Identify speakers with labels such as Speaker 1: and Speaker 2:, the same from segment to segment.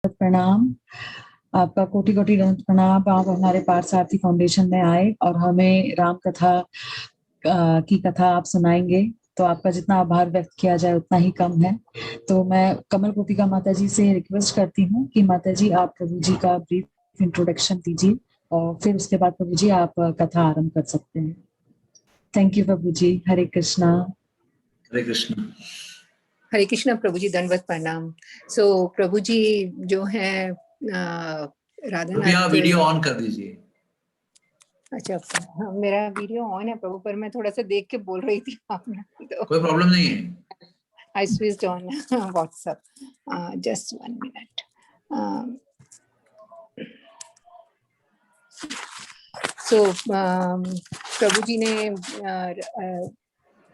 Speaker 1: प्रणाम। आपका कोटि कोटि दंड प्रणाम। आप हमारे पार्थसारथी फाउंडेशन में आए और हमें राम कथा की कथा आप सुनाएंगे, तो आपका जितना आभार व्यक्त किया जाए उतना ही कम है। तो मैं कमल गोपिका माता जी से रिक्वेस्ट करती हूँ कि माता जी आप प्रभु जी का ब्रीफ इंट्रोडक्शन दीजिए और फिर उसके बाद प्रभु जी आप कथा आरंभ कर सकते हैं। थैंक यू प्रभु जी। हरे कृष्णा।
Speaker 2: हरे कृष्णा।
Speaker 3: हरे कृष्णा प्रभु जी, दंडवत प्रणाम। सो प्रभु जी जो है राधानाथ,
Speaker 2: वीडियो ऑन कर दीजिए।
Speaker 3: अच्छा, हाँ, मेरा वीडियो ऑन है प्रभु, पर मैं थोड़ा सा देख के बोल रही थी आपने तो
Speaker 2: कोई प्रॉब्लम नहीं है।
Speaker 3: I switched on WhatsApp. Just 1 minute. So प्रभु जी ने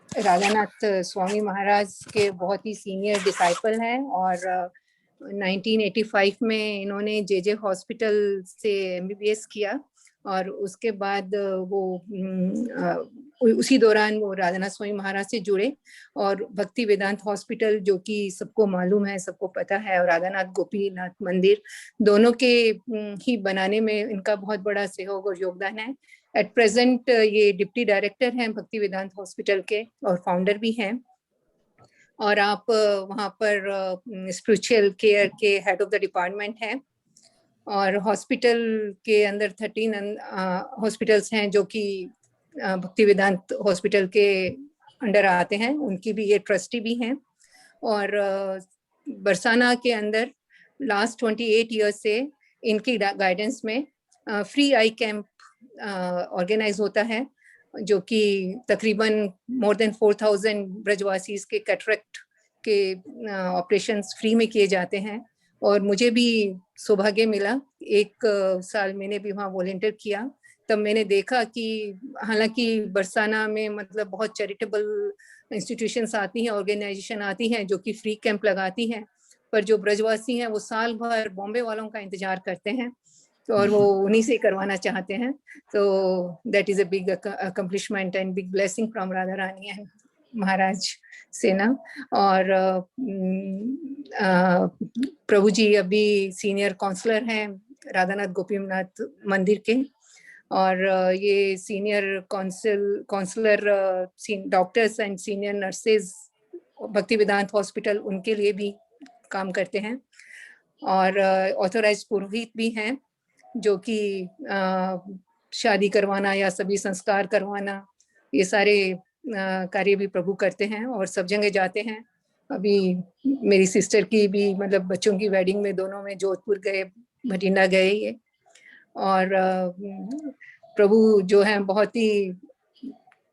Speaker 3: राधानाथ स्वामी महाराज के बहुत ही सीनियर डिसाइपल हैं और 1985 में इन्होंने जे हॉस्पिटल से MBBS किया और उसके बाद वो उसी दौरान वो राधानाथ स्वामी महाराज से जुड़े और भक्ति वेदांत हॉस्पिटल, जो कि सबको मालूम है, सबको पता है, और राधानाथ गोपीनाथ मंदिर, दोनों के ही बनाने में इनका बहुत बड़ा सहयोग और योगदान है। एट प्रेजेंट ये डिप्टी डायरेक्टर हैं भक्ति वेदांत हॉस्पिटल के और फाउंडर भी हैं। और आप वहाँ पर स्पिरिचुअल केयर के हेड ऑफ द डिपार्टमेंट हैं और हॉस्पिटल के अंदर 13 हॉस्पिटल्स हैं जो कि भक्ति वेदांत हॉस्पिटल के अंडर आते हैं, उनकी भी ये ट्रस्टी भी हैं। और बरसाना के अंदर लास्ट 28 ईयर्स से इनकी गाइडेंस में फ्री आई कैंप ऑर्गेनाइज होता है, जो कि तकरीबन मोर देन 4000 ब्रजवासी के कैटरेक्ट के ऑपरेशंस फ्री में किए जाते हैं। और मुझे भी सौभाग्य मिला, एक साल मैंने भी वहाँ वॉलंटियर किया, तब मैंने देखा कि हालांकि बरसाना में मतलब बहुत चैरिटेबल इंस्टीट्यूशंस आती हैं, ऑर्गेनाइजेशन आती हैं जो कि फ्री कैंप लगाती हैं, पर जो ब्रजवासी हैं वो साल भर बॉम्बे वालों का इंतजार करते हैं और वो उन्हीं से करवाना चाहते हैं। तो that is a big accomplishment and big blessing from Radha Rani and महाराज सेना। और प्रभु जी अभी सीनियर काउंसलर हैं राधानाथ गोपीनाथ मंदिर के, और ये senior counsellor doctors and senior nurses Bhakti Vedant hospital, उनके लिए भी काम करते हैं। और ऑथोराइज पुरोहित भी हैं जो कि शादी करवाना या सभी संस्कार करवाना, ये सारे कार्य भी प्रभु करते हैं और सब जगह जाते हैं। अभी मेरी सिस्टर की भी मतलब बच्चों की वेडिंग में दोनों में जोधपुर गए, भटिंडा गए ये। और प्रभु जो हैं बहुत ही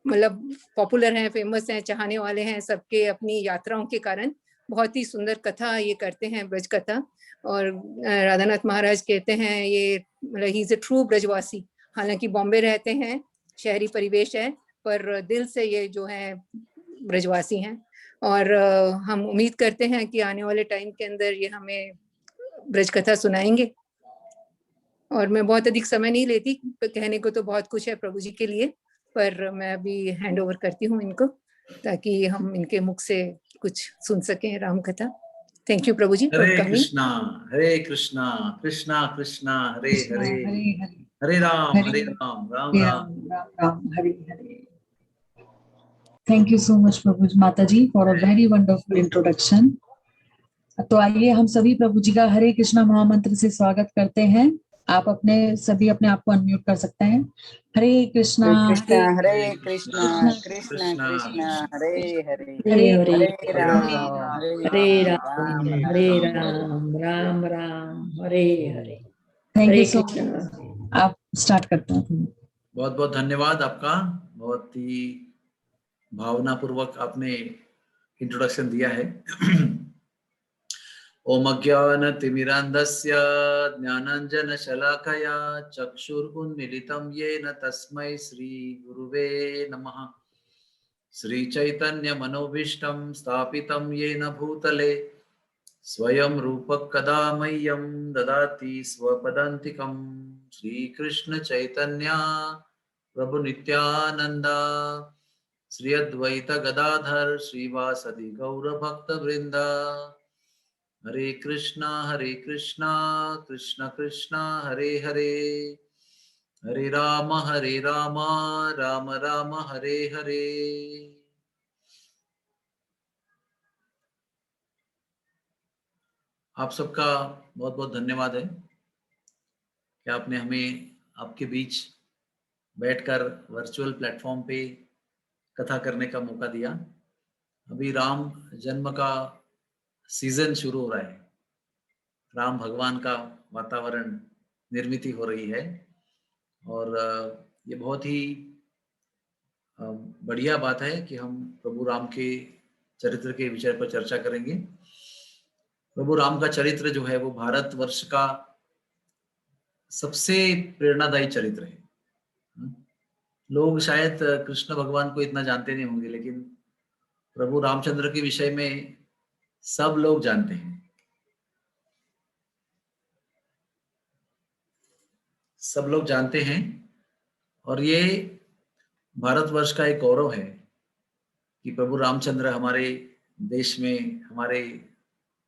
Speaker 3: मतलब पॉपुलर हैं, फेमस हैं, चाहने वाले हैं सबके अपनी यात्राओं के कारण। बहुत ही सुंदर कथा ये करते हैं, ब्रज कथा। और राधानाथ महाराज कहते हैं ये मतलब ही इज ए ट्रू ब्रजवासी, हालांकि बॉम्बे रहते हैं, शहरी परिवेश है, पर दिल से ये जो है ब्रजवासी हैं। और हम उम्मीद करते हैं कि आने वाले टाइम के अंदर ये हमें ब्रज कथा सुनाएंगे। और मैं बहुत अधिक समय नहीं लेती, कहने को तो बहुत कुछ है प्रभु जी के लिए, पर मैं अभी हैंड ओवर करती हूँ इनको ताकि हम इनके मुख से कुछ सुन सकें राम कथा। थैंक यू प्रभु जी।
Speaker 2: हरे कृष्णा कृष्णा कृष्णा हरे हरे, हरे राम राम राम
Speaker 1: हरे हरे। थैंक यू सो मच प्रभु माता जी for a very wonderful introduction. तो आइए हम सभी प्रभु जी का हरे कृष्णा महामंत्र से स्वागत करते हैं। आप सभी अपने आप को अनम्यूट कर सकते हैं। हरे कृष्णा
Speaker 4: हरे कृष्णा कृष्णा कृष्णा हरे हरे, हरे राम
Speaker 5: हरे राम राम राम हरे हरे।
Speaker 1: Thank you so much. आप स्टार्ट करते हैं।
Speaker 2: बहुत बहुत धन्यवाद आपका, बहुत ही भावना पूर्वक आपने इंट्रोडक्शन दिया है। ओम अज्ञानतिमिरान्धस्य ज्ञानाञ्जनशलाकया चक्षुरुन्मीलितं येन तस्मै श्रीगुरुवे नमः। श्रीचैतन्यमनोभीष्टं स्थापितं येन भूतले स्वयं रूपः कदा मह्यं ददाति स्वपदान्तिकं। श्रीकृष्ण चैतन्य प्रभु नित्यानंद श्री अद्वैत गदाधर श्रीवासदि गौर भक्त वृंदा। हरे कृष्णा कृष्ण कृष्ण हरे हरे, हरे राम राम राम हरे हरे। आप सबका बहुत बहुत धन्यवाद है कि आपने हमें आपके बीच बैठकर वर्चुअल प्लेटफॉर्म पे कथा करने का मौका दिया। अभी राम जन्म का सीजन शुरू हो रहा है, राम भगवान का वातावरण निर्मित हो रही है और ये बहुत ही बढ़िया बात है कि हम प्रभु राम के चरित्र के विषय पर चर्चा करेंगे। प्रभु राम का चरित्र जो है वो भारतवर्ष का सबसे प्रेरणादायी चरित्र है। लोग शायद कृष्ण भगवान को इतना जानते नहीं होंगे, लेकिन प्रभु रामचंद्र के विषय में सब लोग जानते हैं, सब लोग जानते हैं। और ये भारतवर्ष का एक गौरव है कि प्रभु रामचंद्र हमारे देश में, हमारे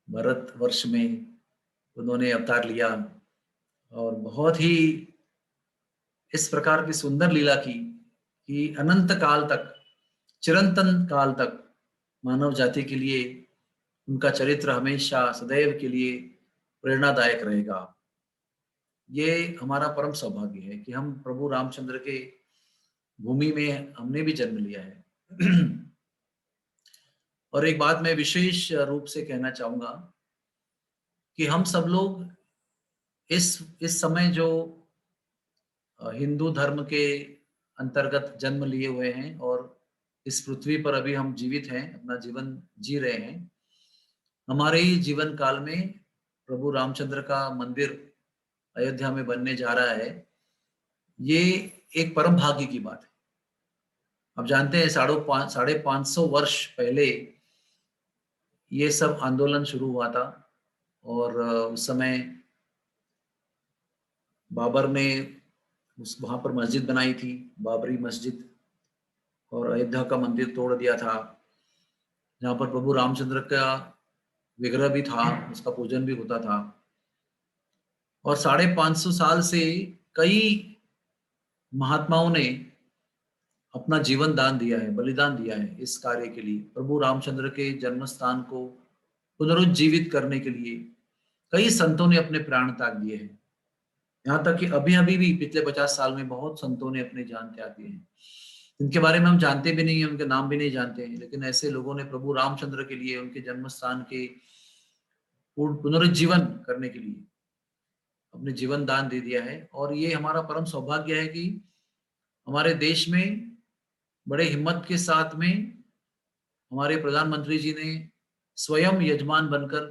Speaker 2: भारतवर्ष में उन्होंने अवतार लिया और बहुत ही इस प्रकार की सुंदर लीला की कि अनंत काल तक, चिरंतन काल तक मानव जाति के लिए उनका चरित्र हमेशा सदैव के लिए प्रेरणादायक रहेगा। ये हमारा परम सौभाग्य है कि हम प्रभु रामचंद्र के भूमि में हमने भी जन्म लिया है। और एक बात मैं विशेष रूप से कहना चाहूंगा कि हम सब लोग इस समय जो हिंदू धर्म के अंतर्गत जन्म लिए हुए हैं और इस पृथ्वी पर अभी हम जीवित हैं, अपना जीवन जी रहे हैं, हमारे ही जीवन काल में प्रभु रामचंद्र का मंदिर अयोध्या में बनने जा रहा है। ये एक परम भाग्य की बात है। अब जानते हैं 550 वर्ष पहले ये सब आंदोलन शुरू हुआ था और उस समय बाबर ने वहां पर मस्जिद बनाई थी, बाबरी मस्जिद, और अयोध्या का मंदिर तोड़ दिया था, जहां पर प्रभु रामचंद्र का विग्रह भी था, उसका पूजन भी होता था। और 550 साल से कई महात्माओं ने अपना जीवन दान दिया है, बलिदान दिया है इस कार्य के लिए, प्रभु रामचंद्र के जन्म स्थान को पुनरुज्जीवित करने के लिए कई संतों ने अपने प्राण त्याग दिए हैं। यहाँ तक कि अभी अभी भी पिछले 50 साल में बहुत संतों ने अपने जान त्याग दिए हैं, जिनके बारे में हम जानते भी नहीं है, उनके नाम भी नहीं जानते हैं, लेकिन ऐसे लोगों ने प्रभु रामचंद्र के लिए, उनके जन्म स्थान के पुनरुज्जीवन करने के लिए अपने जीवन दान दे दिया है। और ये हमारा परम सौभाग्य है कि हमारे देश में बड़े हिम्मत के साथ में हमारे प्रधानमंत्री जी ने स्वयं यजमान बनकर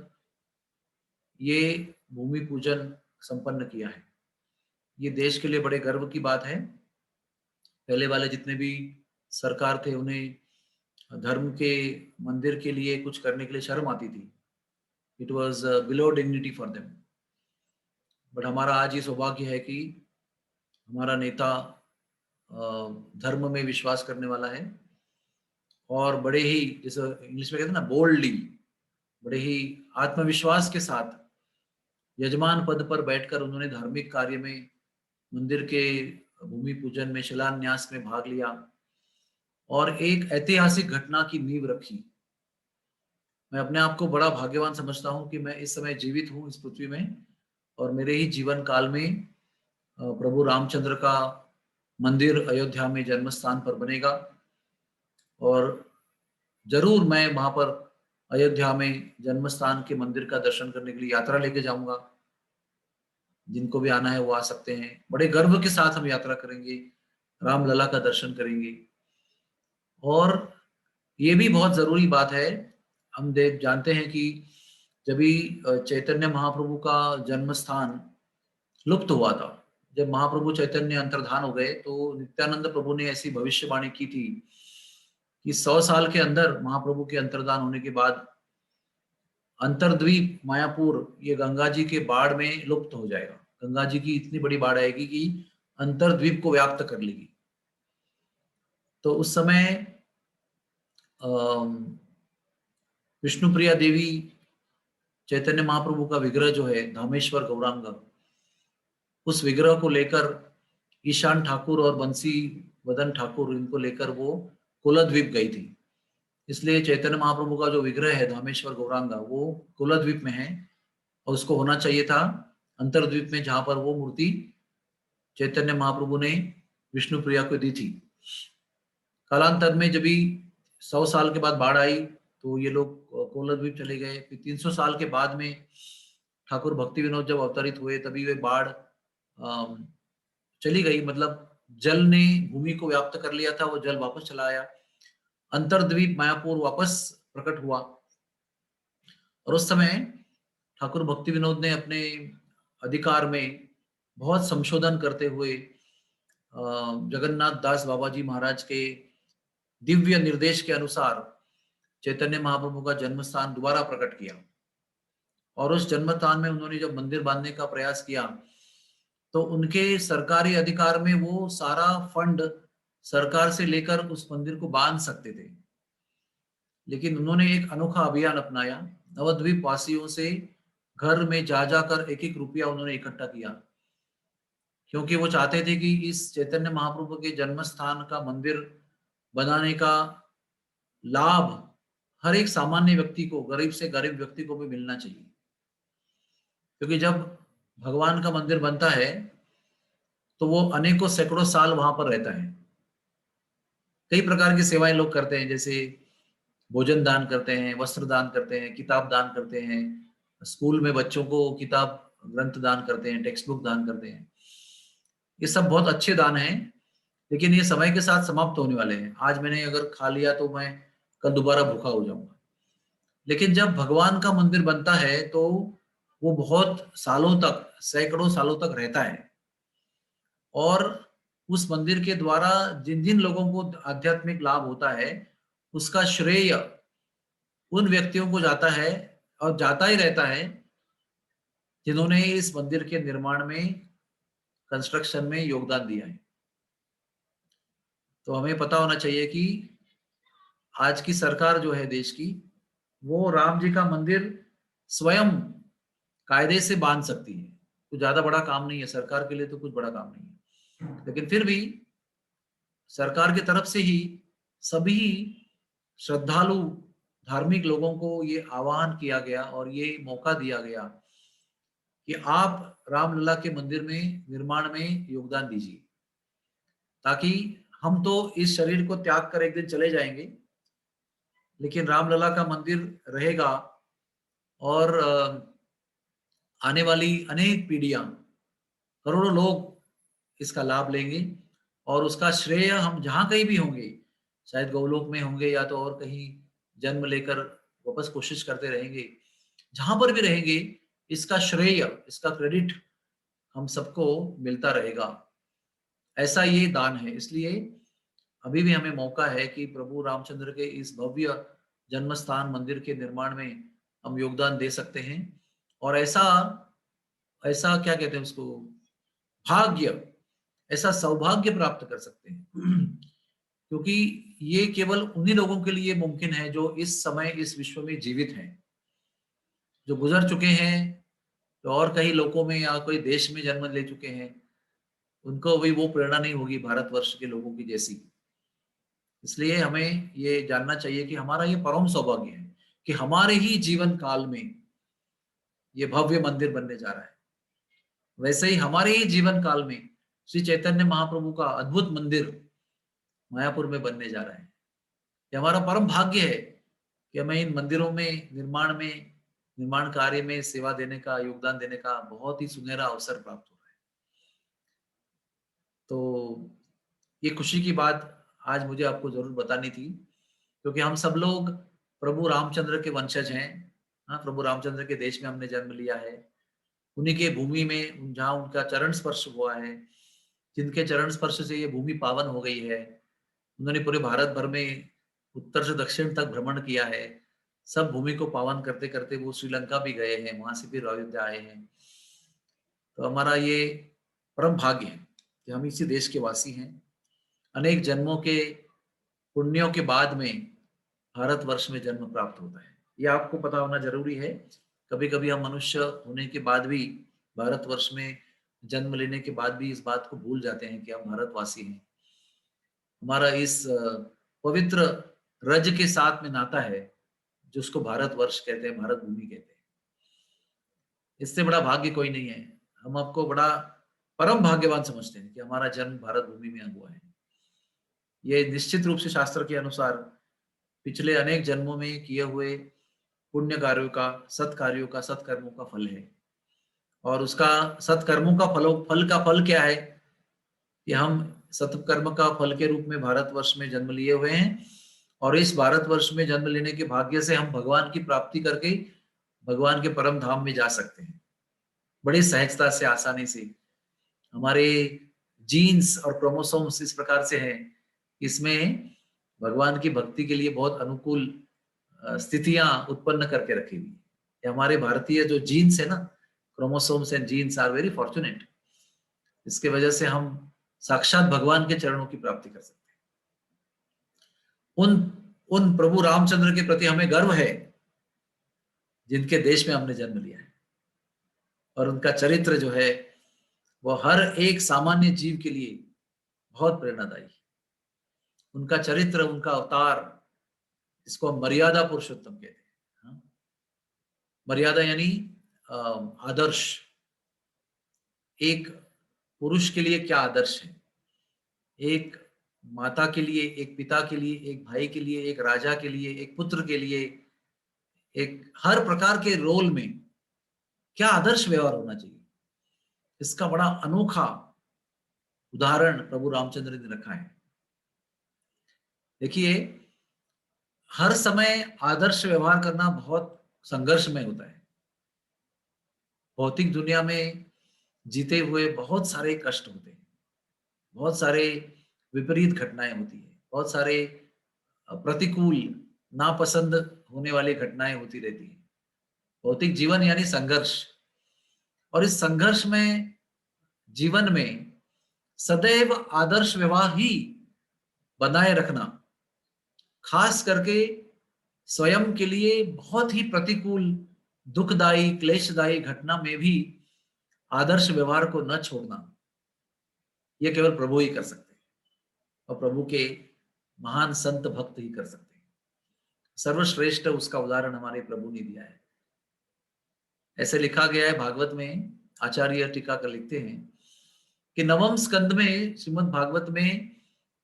Speaker 2: ये भूमि पूजन संपन्न किया है। ये देश के लिए बड़े गर्व की बात है। पहले वाले जितने भी सरकार थे, उन्हें धर्म के मंदिर के लिए कुछ करने के लिए शर्म आती थी। It was below dignity for them. But हमारा आज ये सौभाग्य है कि हमारा नेता धर्म में विश्वास करने वाला है और बड़े ही, जैसे इंग्लिश में कहते हैं ना, बोल्डली, बड़े ही आत्मविश्वास के साथ यजमान पद पर बैठकर उन्होंने धार्मिक कार्य में, मंदिर के भूमि पूजन में, शिलान्यास में भाग लिया और एक ऐतिहासिक घटना की नींव रखी। मैं अपने आप को बड़ा भाग्यवान समझता हूं कि मैं इस समय जीवित हूं इस पृथ्वी में और मेरे ही जीवन काल में प्रभु रामचंद्र का मंदिर अयोध्या में जन्म स्थान पर बनेगा और जरूर मैं वहां पर अयोध्या में जन्म स्थान के मंदिर का दर्शन करने के लिए यात्रा लेके जाऊंगा। जिनको भी आना है वो आ सकते हैं। बड़े गर्व के साथ हम यात्रा करेंगे, रामलला का दर्शन करेंगे। और ये भी बहुत जरूरी बात है, हम जानते हैं कि जब भी चैतन्य महाप्रभु का जन्म स्थान लुप्त हुआ था, जब महाप्रभु चैतन्य अंतर्धान हो गए, तो नित्यानंद प्रभु ने ऐसी भविष्यवाणी की थी कि 100 साल के अंदर महाप्रभु के अंतर्धान होने के बाद अंतरद्वीप मायापुर ये गंगा जी के बाढ़ में लुप्त हो जाएगा। गंगा जी की इतनी बड़ी बाढ़ आएगी कि अंतरद्वीप को व्याप्त कर लेगी। तो उस समय विष्णुप्रिया देवी चैतन्य महाप्रभु का विग्रह जो है धामेश्वर गौरांग, उस विग्रह को लेकर ईशान ठाकुर और बंसी वदन ठाकुर, इनको लेकर वो कुलद्वीप गई थी। इसलिए चैतन्य महाप्रभु का जो विग्रह है धामेश्वर गौरांगा वो कुलद्वीप में है, और उसको होना चाहिए था अंतरद्वीप में, जहां पर वो मूर्ति चैतन्य महाप्रभु ने विष्णु प्रिया को दी थी। कालांतर में जब भी 100 साल के बाद बाढ़ आई तो ये लोग कोलद्वीप चले गए। फिर 300 साल के बाद में ठाकुर भक्ति विनोद जब अवतरित हुए तभी वे बाढ़ चली गई, मतलब जल ने भूमि को व्याप्त कर लिया था, वो जल वापस चला आया, अंतरद्वीप मायापुर वापस प्रकट हुआ। और उस समय ठाकुर भक्ति विनोद ने अपने अधिकार में बहुत संशोधन करते हुए जगन्नाथ दास बाबा जी महाराज के दिव्य निर्देश के अनुसार चैतन्य महाप्रभु का जन्म स्थान दोबारा प्रकट किया। और उस जन्म स्थान में उन्होंने जब मंदिर बांधने का प्रयास किया तो उनके सरकारी अधिकार में वो सारा फंड सरकार से लेकर उस मंदिर को बांध सकते थे, लेकिन उन्होंने एक अनोखा अभियान अपनाया। नवद्वीप वासियों से घर में जा जाकर 1-1 रुपया उन्होंने इकट्ठा किया, क्योंकि वो चाहते थे कि इस चैतन्य महाप्रभु के जन्म स्थान का मंदिर बनाने का लाभ हर एक सामान्य व्यक्ति को, गरीब से गरीब व्यक्ति को भी मिलना चाहिए। क्योंकि जब भगवान का मंदिर बनता है तो वो अनेकों सैकड़ों साल वहां पर रहता है। कई प्रकार की सेवाएं लोग करते हैं, जैसे भोजन दान करते हैं, वस्त्र दान करते हैं, किताब दान करते हैं, स्कूल में बच्चों को किताब ग्रंथ दान करते हैं, टेक्स्ट बुक दान करते हैं। ये सब बहुत अच्छे दान हैं, लेकिन ये समय के साथ समाप्त होने वाले हैं। आज मैंने अगर खा लिया तो मैं कल दोबारा भूखा हो जाऊंगा। लेकिन जब भगवान का मंदिर बनता है तो वो बहुत सालों तक, सैकड़ों सालों तक रहता है, और उस मंदिर के द्वारा जिन जिन लोगों को आध्यात्मिक लाभ होता है उसका श्रेय उन व्यक्तियों को जाता है और जाता ही रहता है जिन्होंने इस मंदिर के निर्माण में, कंस्ट्रक्शन में योगदान दिया है। तो हमें पता होना चाहिए कि आज की सरकार जो है देश की, वो राम जी का मंदिर स्वयं कायदे से बांध सकती है। कुछ ज्यादा बड़ा काम नहीं है सरकार के लिए, तो कुछ बड़ा काम नहीं है, लेकिन फिर भी सरकार की तरफ से ही सभी श्रद्धालु धार्मिक लोगों को ये आह्वान किया गया और ये मौका दिया गया कि आप रामलला के मंदिर में निर्माण में योगदान दीजिए, ताकि हम तो इस शरीर को त्याग कर एक दिन चले जाएंगे, लेकिन रामलला का मंदिर रहेगा और आने वाली अनेक पीढ़ियां, करोड़ों लोग इसका लाभ लेंगे, और उसका श्रेय हम जहां कहीं भी होंगे, शायद गोलोक में होंगे या तो और कहीं जन्म लेकर वापस कोशिश करते रहेंगे, जहां पर भी रहेंगे इसका श्रेय, इसका क्रेडिट हम सबको मिलता रहेगा। ऐसा ये दान है। इसलिए अभी भी हमें मौका है कि प्रभु रामचंद्र के इस भव्य जन्म स्थान मंदिर के निर्माण में हम योगदान दे सकते हैं, और ऐसा क्या कहते हैं उसको, भाग्य, ऐसा सौभाग्य प्राप्त कर सकते हैं। क्योंकि ये केवल उन्हीं लोगों के लिए मुमकिन है जो इस समय इस विश्व में जीवित हैं। जो गुजर चुके हैं, तो और कई लोगों में या कोई देश में जन्म ले चुके हैं, उनको भी वो प्रेरणा नहीं होगी भारतवर्ष के लोगों की जैसी। इसलिए हमें ये जानना चाहिए कि हमारा ये परम सौभाग्य है कि हमारे ही जीवन काल में ये भव्य मंदिर बनने जा रहा है। वैसे ही हमारे ही जीवन काल में श्री चैतन्य महाप्रभु का अद्भुत मंदिर मायापुर में बनने जा रहा है। ये हमारा परम भाग्य है कि हमें इन मंदिरों में निर्माण कार्य में सेवा देने का, योगदान देने का बहुत ही सुनहरा अवसर प्राप्त हो रहा है। तो ये खुशी की बात आज मुझे आपको जरूर बतानी थी, क्योंकि हम सब लोग प्रभु रामचंद्र के वंशज हैं। हाँ, प्रभु रामचंद्र के देश में हमने जन्म लिया है, उन्हीं के भूमि में जहाँ उनका चरण स्पर्श हुआ है, जिनके चरण स्पर्श से ये भूमि पावन हो गई है। उन्होंने पूरे भारत भर में उत्तर से दक्षिण तक भ्रमण किया है, सब भूमि को पावन करते करते वो श्रीलंका भी गए हैं, वहां से फिर अयोध्या आए हैं। तो हमारा ये परम भाग्य है कि हम इसी देश के वासी हैं। अनेक जन्मों के पुण्यों के बाद में भारतवर्ष में जन्म प्राप्त होता है, ये आपको पता होना जरूरी है। कभी कभी हम मनुष्य होने के बाद भी, भारतवर्ष में जन्म लेने के बाद भी इस बात को भूल जाते हैं कि हम भारतवासी हैं। हमारा इस पवित्र रज के साथ में नाता है, जिसको भारतवर्ष कहते हैं, भारत भूमि कहते हैं। इससे बड़ा भाग्य कोई नहीं है। हम आपको बड़ा परम भाग्यवान समझते हैं कि हमारा जन्म भारत भूमि में हुआ है। ये निश्चित रूप से शास्त्र के अनुसार पिछले अनेक जन्मों में किए हुए पुण्य कार्यों का, सत्कार्यों का, सत्कर्मों का फल है। और उसका सत्कर्मों का फल का फल क्या है कि हम सत्कर्म का फल के रूप में भारतवर्ष में जन्म लिए हुए हैं, और इस भारतवर्ष में जन्म लेने के भाग्य से हम भगवान की प्राप्ति करके भगवान के परम धाम में जा सकते हैं बड़ी सहजता से, आसानी से। हमारे जीन्स और क्रोमोसोम्स इस प्रकार से हैं, इसमें भगवान की भक्ति के लिए बहुत अनुकूल स्थितियां उत्पन्न करके रखी हुई है। हमारे भारतीय जो जीन्स है ना, chromosomes and genes are very fortunate. इसके वजह से हम साक्षात भगवान के चरणों की प्राप्ति कर सकते हैं। उन प्रभु रामचंद्र के प्रति हमें गर्व है जिनके देश में हमने जन्म लिया है, और उनका चरित्र जो है वो हर एक सामान्य जीव के लिए बहुत प्रेरणादायी। उनका चरित्र, उनका अवतार, इसको हम मर्यादा पुरुषोत्तम कहते हैं। मर्यादा यानी आदर्श। एक पुरुष के लिए क्या आदर्श है, एक माता के लिए, एक पिता के लिए, एक भाई के लिए, एक राजा के लिए, एक पुत्र के लिए, एक हर प्रकार के रोल में क्या आदर्श व्यवहार होना चाहिए, इसका बड़ा अनोखा उदाहरण प्रभु रामचंद्र ने रखा है। देखिए, हर समय आदर्श व्यवहार करना बहुत संघर्ष में होता है। भौतिक दुनिया में जीते हुए बहुत सारे कष्ट होते हैं, बहुत सारे विपरीत घटनाएं होती है, बहुत सारे प्रतिकूल, नापसंद होने वाली घटनाएं होती रहती है। भौतिक जीवन यानी संघर्ष, और इस संघर्ष में, जीवन में सदैव आदर्श व्यवहार ही बनाए रखना, खास करके स्वयं के लिए बहुत ही प्रतिकूल, दुखदायी, क्लेशदायी घटना में भी आदर्श व्यवहार को न छोड़ना, यह केवल प्रभु ही कर सकते हैं, और प्रभु के महान संत भक्त ही कर सकते हैं। सर्वश्रेष्ठ उसका उदाहरण हमारे प्रभु ने दिया है। ऐसे लिखा गया है भागवत में, आचार्य टीकाकार लिखते हैं कि नवम स्कंद में, श्रीमद् भागवत में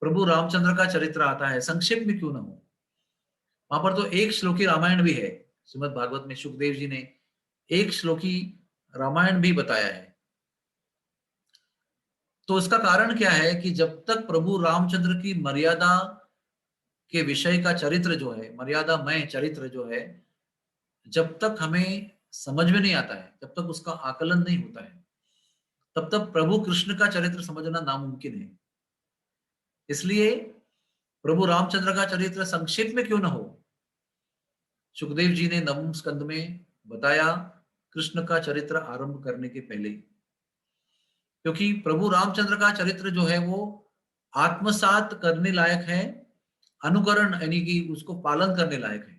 Speaker 2: प्रभु रामचंद्र का चरित्र आता है। संक्षेप में क्यों ना हो, वहां पर तो एक श्लोकी रामायण भी है। श्रीमद् भागवत में सुखदेव जी ने एक श्लोकी रामायण भी बताया है। तो इसका कारण क्या है कि जब तक प्रभु रामचंद्र की मर्यादा के विषय का चरित्र जो है, मर्यादामय चरित्र जो है, जब तक हमें समझ में नहीं आता है, जब तक उसका आकलन नहीं होता है, तब तक प्रभु कृष्ण का चरित्र समझना नामुमकिन है। इसलिए प्रभु रामचंद्र का चरित्र संक्षेप में क्यों ना हो, सुखदेव जी ने नवम स्कंद में बताया कृष्ण का चरित्र आरंभ करने के पहले, क्योंकि प्रभु रामचंद्र का चरित्र जो है वो आत्मसात करने लायक है, अनुकरण यानी कि उसको पालन करने लायक है।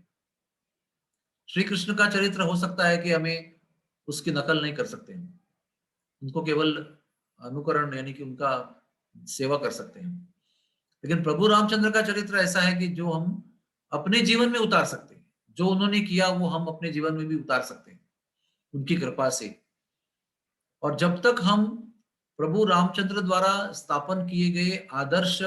Speaker 2: श्री कृष्ण का चरित्र हो सकता है कि हमें उसकी नकल नहीं कर सकते हैं, उनको केवल अनुकरण यानी कि उनका सेवा कर सकते हैं। लेकिन प्रभु रामचंद्र का चरित्र ऐसा है कि जो हम अपने जीवन में उतार सकते हैं, जो उन्होंने किया वो हम अपने जीवन में भी उतार सकते हैं उनकी कृपा से। और जब तक हम प्रभु रामचंद्र द्वारा स्थापन किए गए आदर्श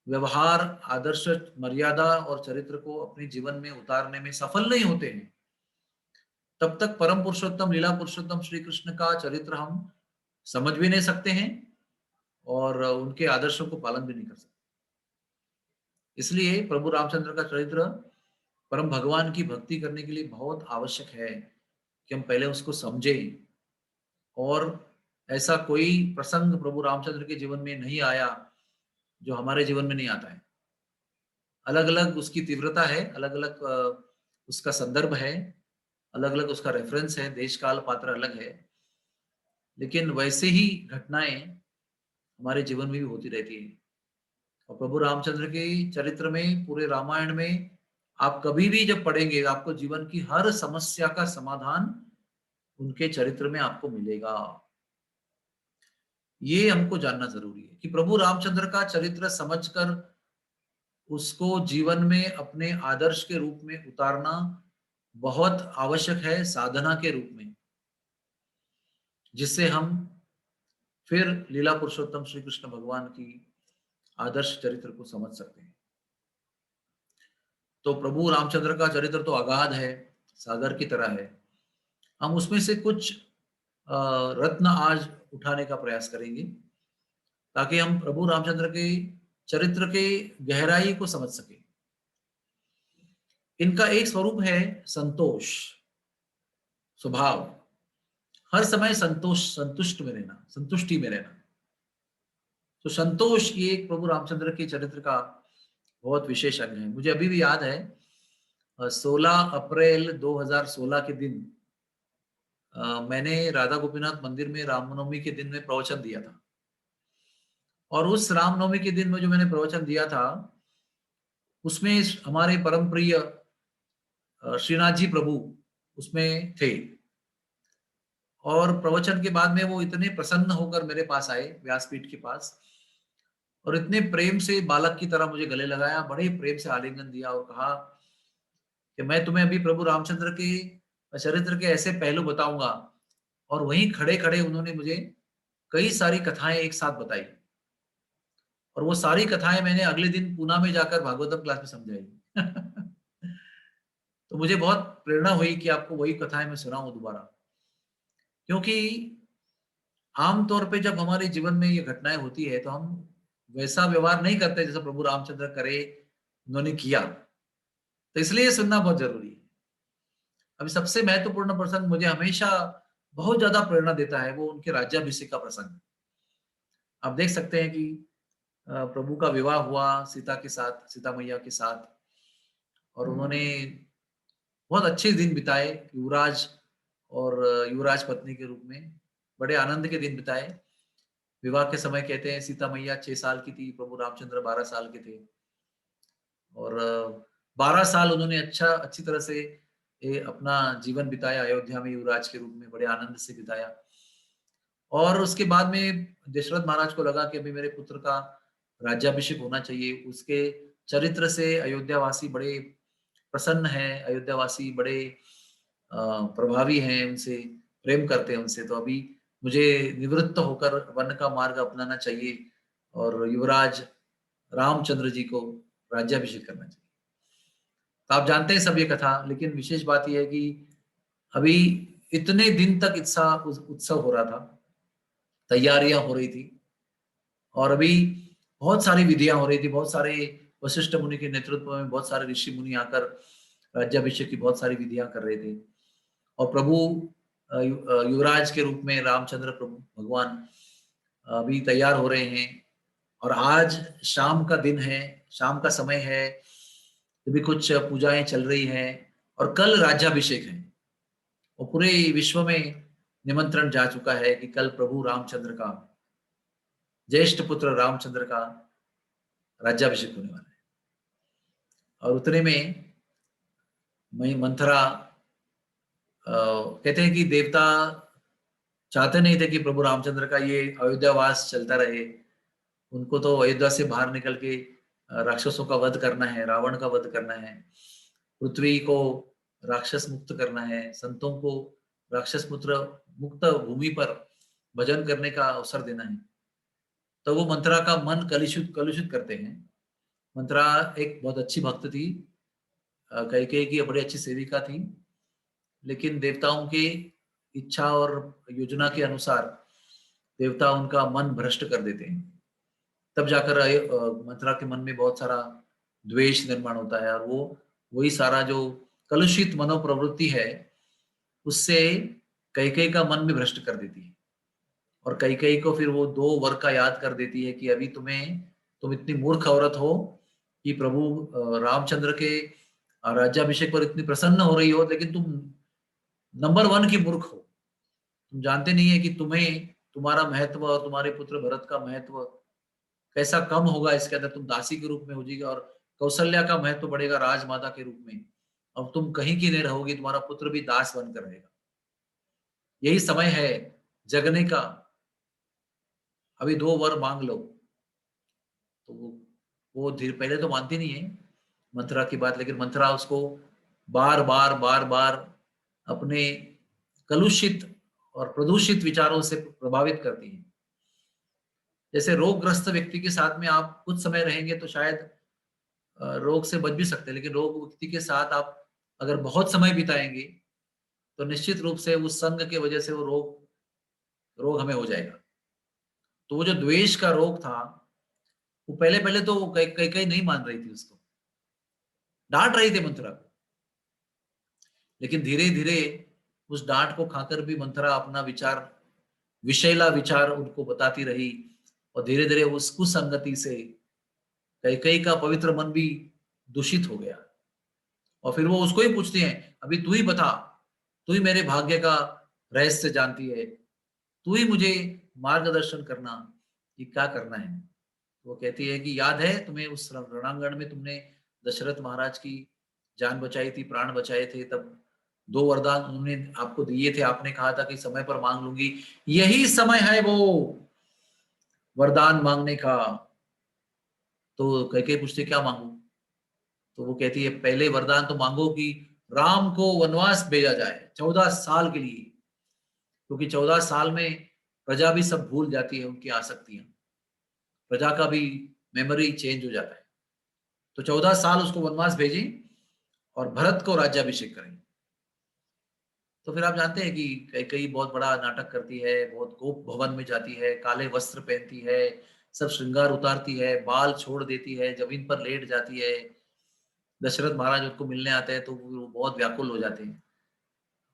Speaker 2: व्यवहार, आदर्श मर्यादा और चरित्र को अपने जीवन में उतारने में सफल नहीं होते हैं, तब तक परम पुरुषोत्तम, लीला पुरुषोत्तम श्री कृष्ण का चरित्र हम समझ भी नहीं सकते हैं और उनके आदर्शों को पालन भी नहीं कर सकते। इसलिए प्रभु रामचंद्र का चरित्र परम भगवान की भक्ति करने के लिए बहुत आवश्यक है कि हम पहले उसको समझें। और ऐसा कोई प्रसंग प्रभु रामचंद्र के जीवन में नहीं आया जो हमारे जीवन में नहीं आता है। अलग अलग उसकी तीव्रता है, अलग अलग उसका संदर्भ है, अलग अलग उसका रेफरेंस है, देश काल पात्र अलग है, लेकिन वैसे ही घटनाएं हमारे जीवन में भी होती रहती है। और प्रभु रामचंद्र के चरित्र में, पूरे रामायण में आप कभी भी जब पढ़ेंगे आपको जीवन की हर समस्या का समाधान उनके चरित्र में आपको मिलेगा। ये हमको जानना जरूरी है कि प्रभु रामचंद्र का चरित्र समझकर उसको जीवन में अपने आदर्श के रूप में उतारना बहुत आवश्यक है, साधना के रूप में, जिससे हम फिर लीला पुरुषोत्तम श्री कृष्ण भगवान की आदर्श चरित्र को समझ सकते हैं। तो प्रभु रामचंद्र का चरित्र तो अगाध है, सागर की तरह है। हम उसमें से कुछ रत्न आज उठाने का प्रयास करेंगे ताकि हम प्रभु रामचंद्र के चरित्र के गहराई को समझ सके। इनका एक स्वरूप है संतोष, स्वभाव, हर समय संतुष्टि में रहना। तो संतोष ये एक प्रभु रामचंद्र के चरित्र का बहुत विशेष अंग है। मुझे अभी भी याद है 16 अप्रैल 2016 के दिन मैंने राधा गोपीनाथ मंदिर में रामनवमी के दिन में प्रवचन दिया था। और उस रामनवमी के दिन में जो मैंने प्रवचन दिया था उसमें हमारे परम प्रिय श्रीनाथ जी प्रभु उसमें थे। और प्रवचन के बाद में वो इतने प्रसन्न होकर मेरे पास आए, व्यासपीठ के पास, और इतने प्रेम से बालक की तरह मुझे गले लगाया, बड़े प्रेम से आलिंगन दिया और कहा कि मैं तुम्हें अभी प्रभु रामचंद्र के चरित्र के ऐसे पहलू बताऊंगा। और वहीं खड़े खड़े उन्होंने मुझे कई सारी कथाएं एक साथ बताई और वो सारी कथाएं मैंने अगले दिन पूना में जाकर भागवतम क्लास में समझाई। तो मुझे बहुत प्रेरणा हुई कि आपको वही कथाएं मैं सुनाऊं दोबारा, क्योंकि आमतौर पे जब हमारे जीवन में ये घटनाएं होती है तो हम वैसा व्यवहार नहीं करते जैसा प्रभु रामचंद्र करे, उन्होंने किया। तो इसलिए सुनना बहुत जरूरी है। अभी सबसे महत्वपूर्ण प्रसंग मुझे हमेशा बहुत ज्यादा प्रेरणा देता है, वो उनके राज्याभिषेक का प्रसंग। आप देख सकते हैं कि प्रभु का विवाह हुआ सीता के साथ, सीता मैया के साथ, और उन्होंने बहुत अच्छे दिन बिताए युवराज और युवराज पत्नी के रूप में, बड़े आनंद के दिन बिताए। विवाह के समय कहते हैं सीता मैया 6 साल की थी, प्रभु रामचंद्र 12 साल के थे, और 12 साल उन्होंने अच्छी तरह से अपना जीवन बिताया अयोध्या में युवराज के रूप में, बड़े आनंद से बिताया। और उसके बाद में दशरथ महाराज को लगा कि अभी मेरे पुत्र का राज्याभिषेक होना चाहिए। उसके चरित्र से अयोध्यावासी बड़े प्रसन्न हैं, अयोध्यावासी बड़े प्रभावी हैं, उनसे प्रेम करते हैं उनसे। तो अभी मुझे निवृत्त होकर वन का मार्ग अपनाना चाहिए और युवराज रामचंद्र जी को राज्याभिषेक करना चाहिए। तो आप जानते हैं सब ये कथा, लेकिन विशेष बात यह है कि अभी इतने दिन तक उत्सव हो रहा था, तैयारियां हो रही थी, और अभी बहुत सारी विधियां हो रही थी। बहुत सारे वशिष्ठ मुनि के नेतृत्व में बहुत सारे ऋषि मुनि आकर राज्याभिषेक की बहुत सारी विधियां कर रहे थे। और प्रभु युवराज के रूप में रामचंद्र प्रभु भगवान अभी तैयार हो रहे हैं। और आज शाम का दिन है, शाम का समय है, अभी कुछ पूजाएं चल रही हैं और कल राज्याभिषेक है। और पूरे विश्व में निमंत्रण जा चुका है कि कल प्रभु रामचंद्र का, ज्येष्ठ पुत्र रामचंद्र का राज्याभिषेक होने वाला है। और उतने में मंथरा कहते हैं कि देवता चाहते नहीं थे कि प्रभु रामचंद्र का ये अयोध्यावास चलता रहे। उनको तो अयोध्या से बाहर निकल के राक्षसों का वध करना है, रावण का वध करना है, पृथ्वी को राक्षस मुक्त करना है, संतों को राक्षस मुक्त भूमि पर भजन करने का अवसर देना है। तो वो मंत्रा का मन कलुषित करते हैं। मंत्रा एक बहुत अच्छी भक्त थी, कैकेयी की बड़ी अच्छी सेविका थी, लेकिन देवताओं की इच्छा और योजना के अनुसार देवता उनका मन भ्रष्ट कर देते हैं। तब जाकर मंत्रा के मन में बहुत सारा द्वेष निर्माण होता है, और वो वही सारा जो कलुषित मनोप्रवृत्ति है उससे कैकेयी का मन भी भ्रष्ट कर देती है। और कैकेयी को फिर वो 2 वर का याद कर देती है कि अभी तुम इतनी मूर्ख औरत हो कि प्रभु रामचंद्र के राज्याभिषेक पर इतनी प्रसन्न हो रही हो, लेकिन तुम नंबर 1 की मूर्ख हो। तुम जानते नहीं है कि तुम्हारा महत्व और तुम्हारे पुत्र भरत का महत्व कैसा कम होगा इसके अंदर। तुम दासी के रूप में हो जाएगी और कौशल्या का महत्व बढ़ेगा राजमाता के रूप में। अब तुम कहीं की नहीं रहोगी, तुम्हारा पुत्र भी दास बनकर रहेगा। यही समय है जगने का, अभी 2 वर मांग लो। तो वो धीरे पहले तो मानती नहीं है मंथरा की बात, लेकिन मंथरा उसको बार बार अपने कलुषित और प्रदूषित विचारों से प्रभावित करती है। जैसे रोगग्रस्त व्यक्ति के साथ में आप कुछ समय रहेंगे तो शायद रोग से बच भी सकते हैं, लेकिन रोग व्यक्ति के साथ आप अगर बहुत समय बिताएंगे तो निश्चित रूप से उस संग के वजह से वो रोग हमें हो जाएगा। तो वो जो द्वेष का रोग था, वो पहले पहले तो कई नहीं मान रही थी उसको, डांट रही थी मंथरा को, लेकिन धीरे धीरे उस डांट को खाकर भी मंथरा अपना विचार, विषैला विचार उनको बताती रही, और धीरे धीरे उस कुसंगति से कई का पवित्र मन भी दूषित हो गया। और फिर वो उसको ही पूछती हैं, अभी तू ही बता, तू ही मेरे भाग्य का रहस्य जानती है, तू ही मुझे मार्गदर्शन करना कि क्या करना है। वो कहती है कि याद है तुम्हें उस रणांगण में तुमने दशरथ महाराज की जान बचाई थी, प्राण बचाए थे, तब 2 वरदान उन्होंने आपको दिए थे, आपने कहा था कि समय पर मांग लूंगी, यही समय है वो वरदान मांगने का। तो कैकेयी पूछते क्या मांगू? तो वो कहती है पहले वरदान तो मांगो कि राम को वनवास भेजा जाए 14 साल के लिए, क्योंकि 14 साल में प्रजा भी सब भूल जाती है, उनकी आसक्तियां, प्रजा का भी मेमोरी चेंज हो जाता है। तो 14 साल उसको वनवास भेजें और भरत को राज्याभिषेक करें। तो फिर आप जानते हैं कि कैकेयी बहुत बड़ा नाटक करती है, बहुत गोप भवन में जाती है, काले वस्त्र पहनती है, सब श्रृंगार उतारती है, बाल छोड़ देती है, जमीन पर लेट जाती है। दशरथ महाराज उनको मिलने आते हैं तो वो बहुत व्याकुल हो जाते हैं,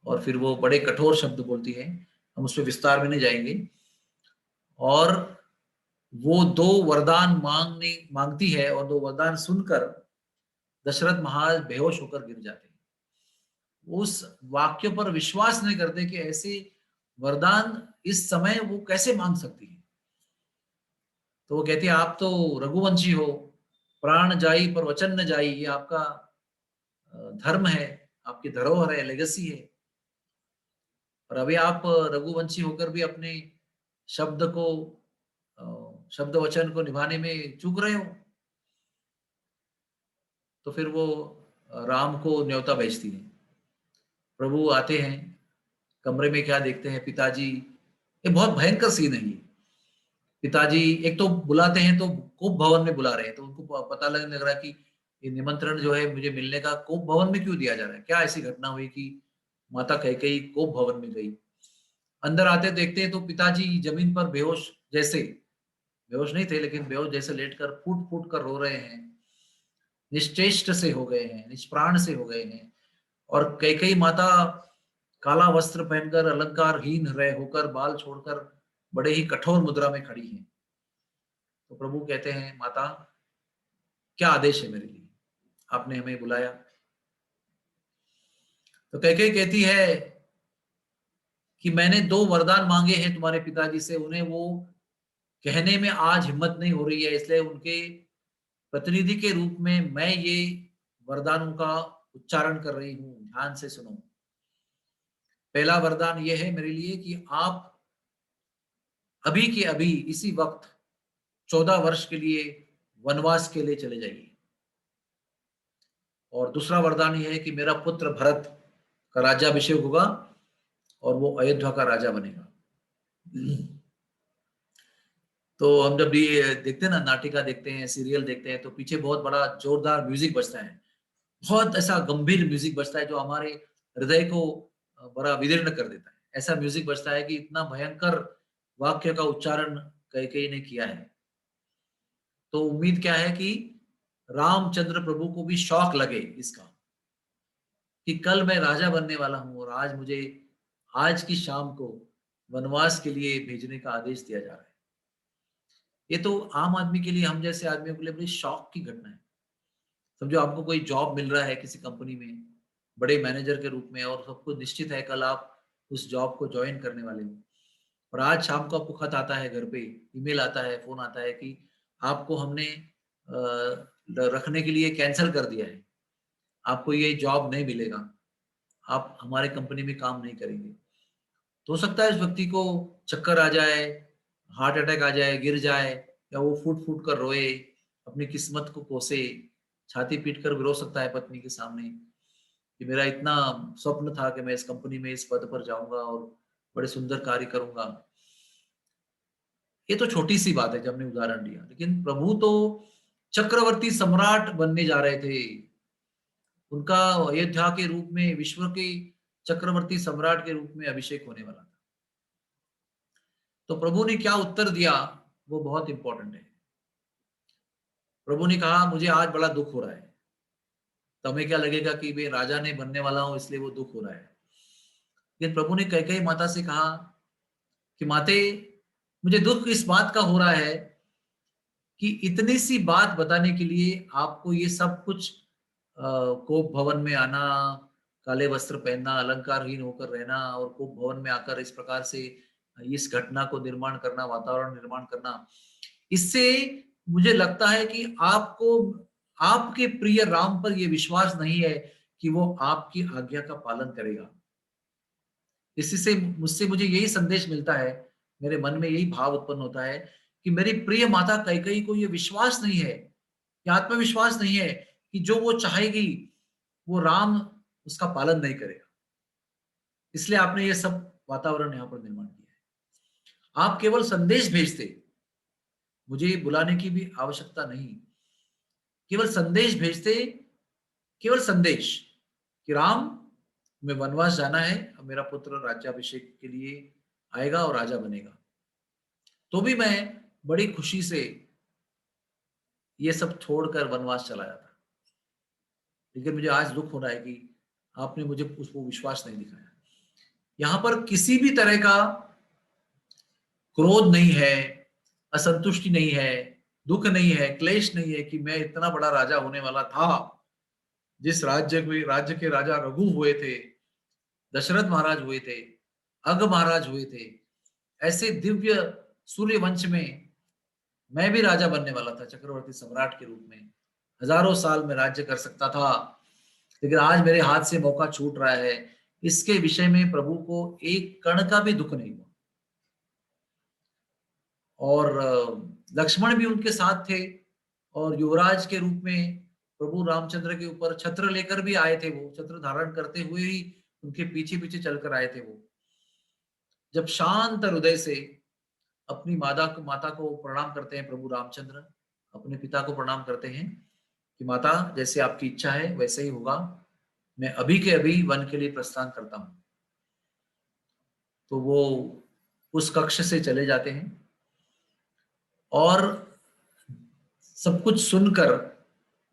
Speaker 2: और फिर वो बड़े कठोर शब्द बोलती है, हम उस पर विस्तार में नहीं जाएंगे। और वो 2 वरदान मांगती है, और 2 वरदान सुनकर दशरथ महाराज बेहोश होकर गिर जाते हैं। उस वाक्य पर विश्वास नहीं करते कि ऐसे वरदान इस समय वो कैसे मांग सकती है। तो वो कहती है आप तो रघुवंशी हो, प्राण जाई पर वचन न जाई, ये आपका धर्म है, आपकी धरोहर है, लेगेसी है, और अभी आप रघुवंशी होकर भी अपने शब्द को, शब्द वचन को निभाने में चूक रहे हो। तो फिर वो राम को न्योता भेजती है। प्रभु आते हैं, कमरे में क्या देखते हैं, पिताजी, ये बहुत भयंकर सीन है ये। पिताजी एक तो बुलाते हैं तो कोप भवन में बुला रहे हैं, तो उनको पता लगने लग रहा है कि ये निमंत्रण जो है मुझे मिलने का कोप भवन में क्यों दिया जा रहा है, क्या ऐसी घटना हुई कि माता कैकेयी कोप भवन में गई। अंदर आते देखते हैं तो पिताजी जमीन पर बेहोश, जैसे बेहोश नहीं थे लेकिन बेहोश जैसे लेटकर फूट फूट कर रो रहे हैं, निश्चेष्ट से हो गए हैं, निष्प्राण से हो गए हैं। और कैकेयी माता काला वस्त्र पहनकर अलंकारहीन रह होकर बाल छोड़कर बड़े ही कठोर मुद्रा में खड़ी हैं। तो प्रभु कहते हैं माता क्या आदेश है मेरे लिए, आपने हमें बुलाया। तो कैकेयी कहती है कि मैंने 2 वरदान मांगे हैं तुम्हारे पिताजी से, उन्हें वो कहने में आज हिम्मत नहीं हो रही है, इसलिए उनके प्रतिनिधि के रूप में मैं ये वरदानों का उच्चारण कर रही हूं, ध्यान से सुनो। पहला वरदान ये है मेरे लिए कि आप अभी के अभी इसी वक्त 14 वर्ष के लिए वनवास के लिए चले जाइए। और दूसरा वरदान ये है कि मेरा पुत्र भरत का राज्याभिषेक होगा और वो अयोध्या का राजा बनेगा। तो हम जब ये देखते हैं ना, नाटिका देखते हैं, सीरियल देखते हैं, तो पीछे बहुत बड़ा जोरदार म्यूजिक बजता है, बहुत ऐसा गंभीर म्यूजिक बजता है जो हमारे हृदय को बड़ा विदीर्ण कर देता है। ऐसा म्यूजिक बजता है कि इतना भयंकर वाक्य का उच्चारण कैकेयी ने किया है। तो उम्मीद क्या है कि रामचंद्र प्रभु को भी शौक लगे इसका कि कल मैं राजा बनने वाला हूं और आज मुझे आज की शाम को वनवास के लिए भेजने का आदेश दिया जा रहा है। ये तो आम आदमी के लिए, हम जैसे आदमियों के लिए बड़ी शौक की घटना है। समझो आपको कोई जॉब मिल रहा है किसी कंपनी में बड़े मैनेजर के रूप में, और सबको निश्चित है कल आप उस जॉब को ज्वाइन करने वाले हो, और आज शाम को आपको खत आता है, घर पे ईमेल आता है, फोन आता है कि आपको हमने रखने के लिए कैंसिल कर दिया है, आपको ये जॉब नहीं मिलेगा, आप हमारे कंपनी में काम नहीं करेंगे। तो हो सकता है इस व्यक्ति को चक्कर आ जाए, हार्ट अटैक आ जाए, गिर जाए, या वो फूट फूट कर रोए, अपनी किस्मत को कोसे, छाती पीट कर रो सकता है पत्नी के सामने कि मेरा इतना स्वप्न था कि मैं इस कंपनी में इस पद पर जाऊंगा और बड़े सुंदर कार्य करूंगा। ये तो छोटी सी बात है जब हमने उदाहरण दिया, लेकिन प्रभु तो चक्रवर्ती सम्राट बनने जा रहे थे। उनका अयोध्या के रूप में, विश्व के चक्रवर्ती सम्राट के रूप में अभिषेक होने वाला था। तो प्रभु ने क्या उत्तर दिया वो बहुत इंपॉर्टेंट है। प्रभु ने कहा मुझे आज बड़ा दुख हो रहा है। तो हमें क्या लगेगा कि मैं राजा नहीं बनने वाला हूं इसलिए वो दुख हो रहा है। लेकिन प्रभु ने कैकेयी माता से कहा कि माते, मुझे दुख इस बात का हो रहा है कि इतनी सी बात बताने के लिए आपको ये सब कुछ कोप भवन में आना, काले वस्त्र पहनना, अलंकारहीन होकर रहना और कोप भवन में आकर इस प्रकार से इस घटना को निर्माण करना, वातावरण निर्माण करना, इससे मुझे लगता है कि आपको आपके प्रिय राम पर यह विश्वास नहीं है कि वो आपकी आज्ञा का पालन करेगा। इसी से मुझे यही संदेश मिलता है, मेरे मन में यही भाव उत्पन्न होता है कि मेरी प्रिय माता कैकेयी को यह विश्वास नहीं है, यह आत्मविश्वास नहीं है कि जो वो चाहेगी वो राम उसका पालन नहीं करेगा। इसलिए आपने ये सब वातावरण यहां पर निर्माण किया है। आप केवल संदेश भेजते, मुझे बुलाने की भी आवश्यकता नहीं, केवल संदेश भेजते, केवल संदेश कि राम में वनवास जाना है, अब मेरा पुत्र राज्याभिषेक के लिए आएगा और राजा बनेगा। तो भी मैं बड़ी खुशी से ये सब छोड़कर वनवास चला जाता। लेकिन मुझे आज दुख हो रहा है कि आपने मुझे उसको विश्वास नहीं दिखाया। यहां पर किसी भी तरह का क्रोध नहीं है, असंतुष्टि नहीं है, दुख नहीं है, क्लेश नहीं है कि मैं इतना बड़ा राजा होने वाला था। जिस राज्य के राजा रघु हुए थे, दशरथ महाराज हुए थे, अग महाराज हुए थे, ऐसे दिव्य सूर्य वंश में मैं भी राजा बनने वाला था, चक्रवर्ती सम्राट के रूप में हजारों साल में राज्य कर सकता था। लेकिन आज मेरे हाथ से मौका छूट रहा है, इसके विषय में प्रभु को एक कण का भी दुख नहीं हुआ। और लक्ष्मण भी उनके साथ थे और युवराज के रूप में प्रभु रामचंद्र के ऊपर छत्र लेकर भी आए थे। वो छत्र धारण करते हुए ही उनके पीछे पीछे चलकर आए थे। वो जब शांत हृदय से अपनी माता को प्रणाम करते हैं, प्रभु रामचंद्र अपने पिता को प्रणाम करते हैं कि माता जैसे आपकी इच्छा है वैसे ही होगा, मैं अभी के अभी वन के लिए प्रस्थान करता हूं। तो वो उस कक्ष से चले जाते हैं और सब कुछ सुनकर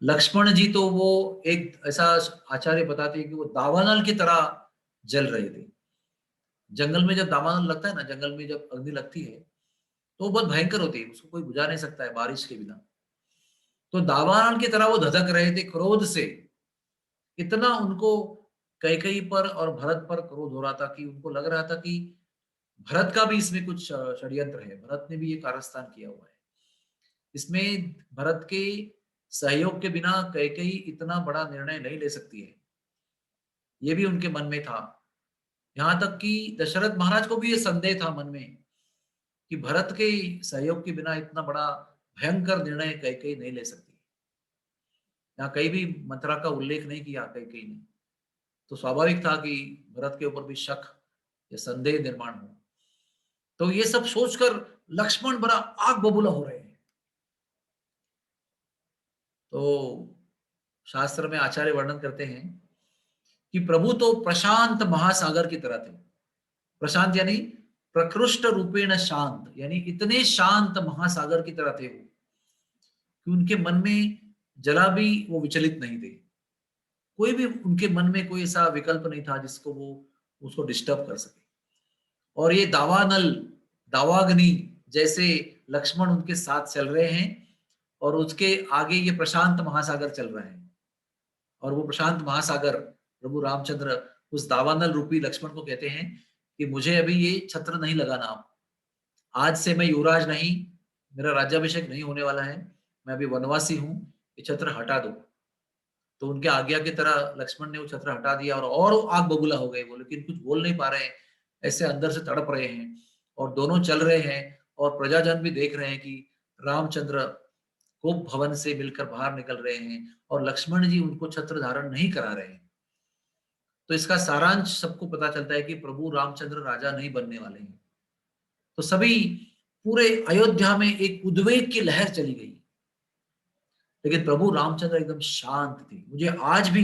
Speaker 2: लक्ष्मण जी तो वो एक ऐसा आचार्य बताते हैं कि वो दावानल की तरह जल रहे थे। जंगल में जब दावानल लगता है ना, जंगल में जब अग्नि लगती है तो बहुत भयंकर होती है, उसको कोई बुझा नहीं सकता है बारिश के बिना। तो दावानल की तरह वो धधक रहे थे क्रोध से। इतना उनको कैकेयी पर और भरत पर क्रोध हो रहा था कि उनको लग रहा था कि भरत का भी इसमें कुछ षड्यंत्र है, भरत ने भी ये कारस्तान किया हुआ है। इसमें भरत के सहयोग के बिना कैकेयी इतना बड़ा निर्णय नहीं ले सकती है, ये भी उनके मन में था। यहां तक कि दशरथ महाराज को भी ये संदेह था मन में कि भरत के सहयोग के बिना इतना बड़ा भयंकर निर्णय कैकेयी नहीं ले सकती। यहाँ कहीं भी मंत्रा का उल्लेख नहीं किया कैकेयी ने, तो स्वाभाविक था कि भरत के ऊपर भी शक या संदेह निर्माण हो। तो ये सब सोचकर लक्ष्मण बड़ा आग बबूला हो रहे हैं। तो शास्त्र में आचार्य वर्णन करते हैं कि प्रभु तो प्रशांत महासागर की तरह थे। प्रशांत यानी प्रकृष्ट रूपेण शांत, यानी इतने शांत महासागर की तरह थे वो कि उनके मन में जरा भी वो विचलित नहीं थे। कोई भी उनके मन में कोई ऐसा विकल्प नहीं था जिसको वो उसको डिस्टर्ब कर सके। और ये दावानल, दावाग्नि जैसे लक्ष्मण उनके साथ चल रहे हैं और उसके आगे ये प्रशांत महासागर चल रहा है। और वो प्रशांत महासागर प्रभु रामचंद्र उस दावानल रूपी लक्ष्मण को कहते हैं कि मुझे अभी ये छत्र नहीं लगाना, आज से मैं युवराज नहीं, मेरा राज्याभिषेक नहीं होने वाला है, मैं अभी वनवासी हूं, ये छत्र हटा दो। तो उनके आज्ञा की तरह लक्ष्मण ने वो छत्र हटा दिया और आग बबूला हो गए वो, लेकिन कुछ बोल नहीं पा रहे हैं, ऐसे अंदर से तड़प रहे हैं। और दोनों चल रहे हैं और प्रजाजन भी देख रहे हैं कि रामचंद्र कोप भवन से मिलकर बाहर निकल रहे हैं और लक्ष्मण जी उनको छत्र धारण नहीं करा रहे हैं। तो इसका सारांश सबको पता चलता है कि प्रभु रामचंद्र राजा नहीं बनने वाले हैं। तो सभी पूरे अयोध्या में एक उद्वेग की लहर चली गई, लेकिन प्रभु रामचंद्र एकदम शांत थे। मुझे आज भी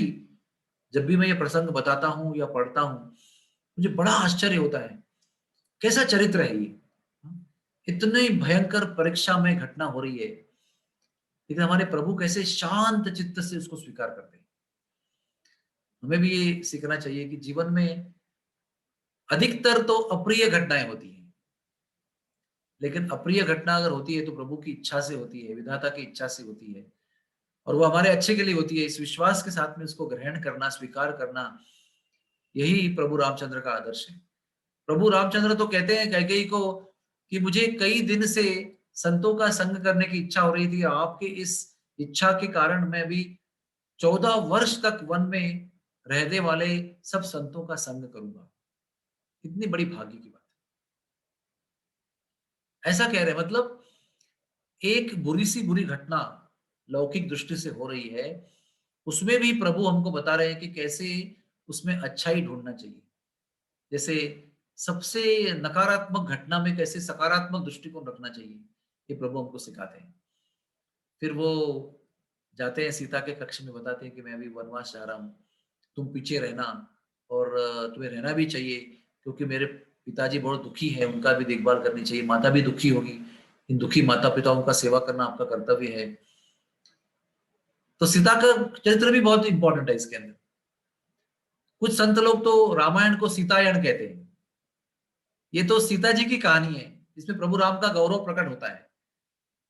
Speaker 2: जब भी मैं ये प्रसंग बताता हूं या पढ़ता हूं, मुझे बड़ा आश्चर्य होता है, कैसा चरित्र है ये। इतनी भयंकर परीक्षा में घटना हो रही है, लेकिन हमारे प्रभु कैसे शांत चित्त से उसको स्वीकार करते हैं। हमें भी ये सीखना चाहिए कि जीवन में अधिकतर तो अप्रिय घटनाएं होती हैं, लेकिन अप्रिय घटना अगर होती है तो प्रभु की इच्छा से होती है, विधाता की इच्छा से होती है, और वो हमारे अच्छे के लिए होती है। इस विश्वास के साथ में उसको ग्रहण करना, स्वीकार करना, यही प्रभु रामचंद्र का आदर्श है। प्रभु रामचंद्र तो कहते हैं कैकेयी को कि मुझे कई दिन से संतों का संग करने की इच्छा हो रही थी, आपके इस इच्छा के कारण मैं भी 14 वर्ष तक वन में रहने वाले सब संतों का संग करूंगा। कितनी बड़ी भाग्य की बात है। ऐसा कह रहे हैं, मतलब एक बुरी सी बुरी घटना लौकिक दृष्टि से हो रही है, उसमें भी प्रभु हमको बता रहे हैं कि कैसे उसमें अच्छाई ढूंढना चाहिए। जैसे सबसे नकारात्मक घटना में कैसे सकारात्मक दृष्टिकोण रखना चाहिए, ये प्रभु हमको सिखाते हैं। फिर वो जाते हैं सीता के कक्ष में, बताते हैं कि मैं अभी वनवास जा रहा हूँ, तुम पीछे रहना, और तुम्हें रहना भी चाहिए क्योंकि मेरे पिताजी बहुत दुखी है, उनका भी देखभाल करनी चाहिए, माता भी दुखी होगी, इन दुखी माता पिताओं का सेवा करना आपका कर्तव्य है। तो सीता का चरित्र भी बहुत इंपॉर्टेंट है इसके अंदर। कुछ संत लोग तो रामायण को सीतायण कहते हैं। ये तो सीता जी की कहानी है, इसमें प्रभु राम का गौरव प्रकट होता है,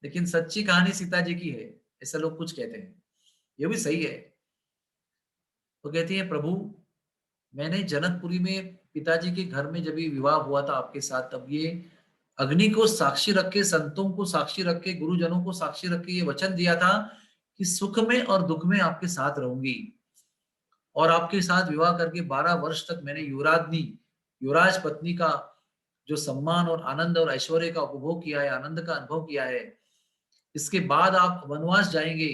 Speaker 2: लेकिन सच्ची कहानी सीता जी की है, ऐसा लोग कुछ कहते हैं। ये भी सही है। तो कहती है, प्रभु मैंने जनकपुरी में पिताजी के घर में जब ये विवाह हुआ था आपके साथ, तब ये अग्नि को साक्षी रख के, संतों को साक्षी रख के, गुरुजनों को साक्षी रख के ये वचन दिया था कि सुख में और दुख में आपके साथ रहूंगी, और आपके साथ विवाह करके 12 वर्ष तक मैंने युवराज पत्नी का जो सम्मान और आनंद और ऐश्वर्य का उपभोग किया है, आनंद का अनुभव किया है। इसके बाद आप वनवास जाएंगे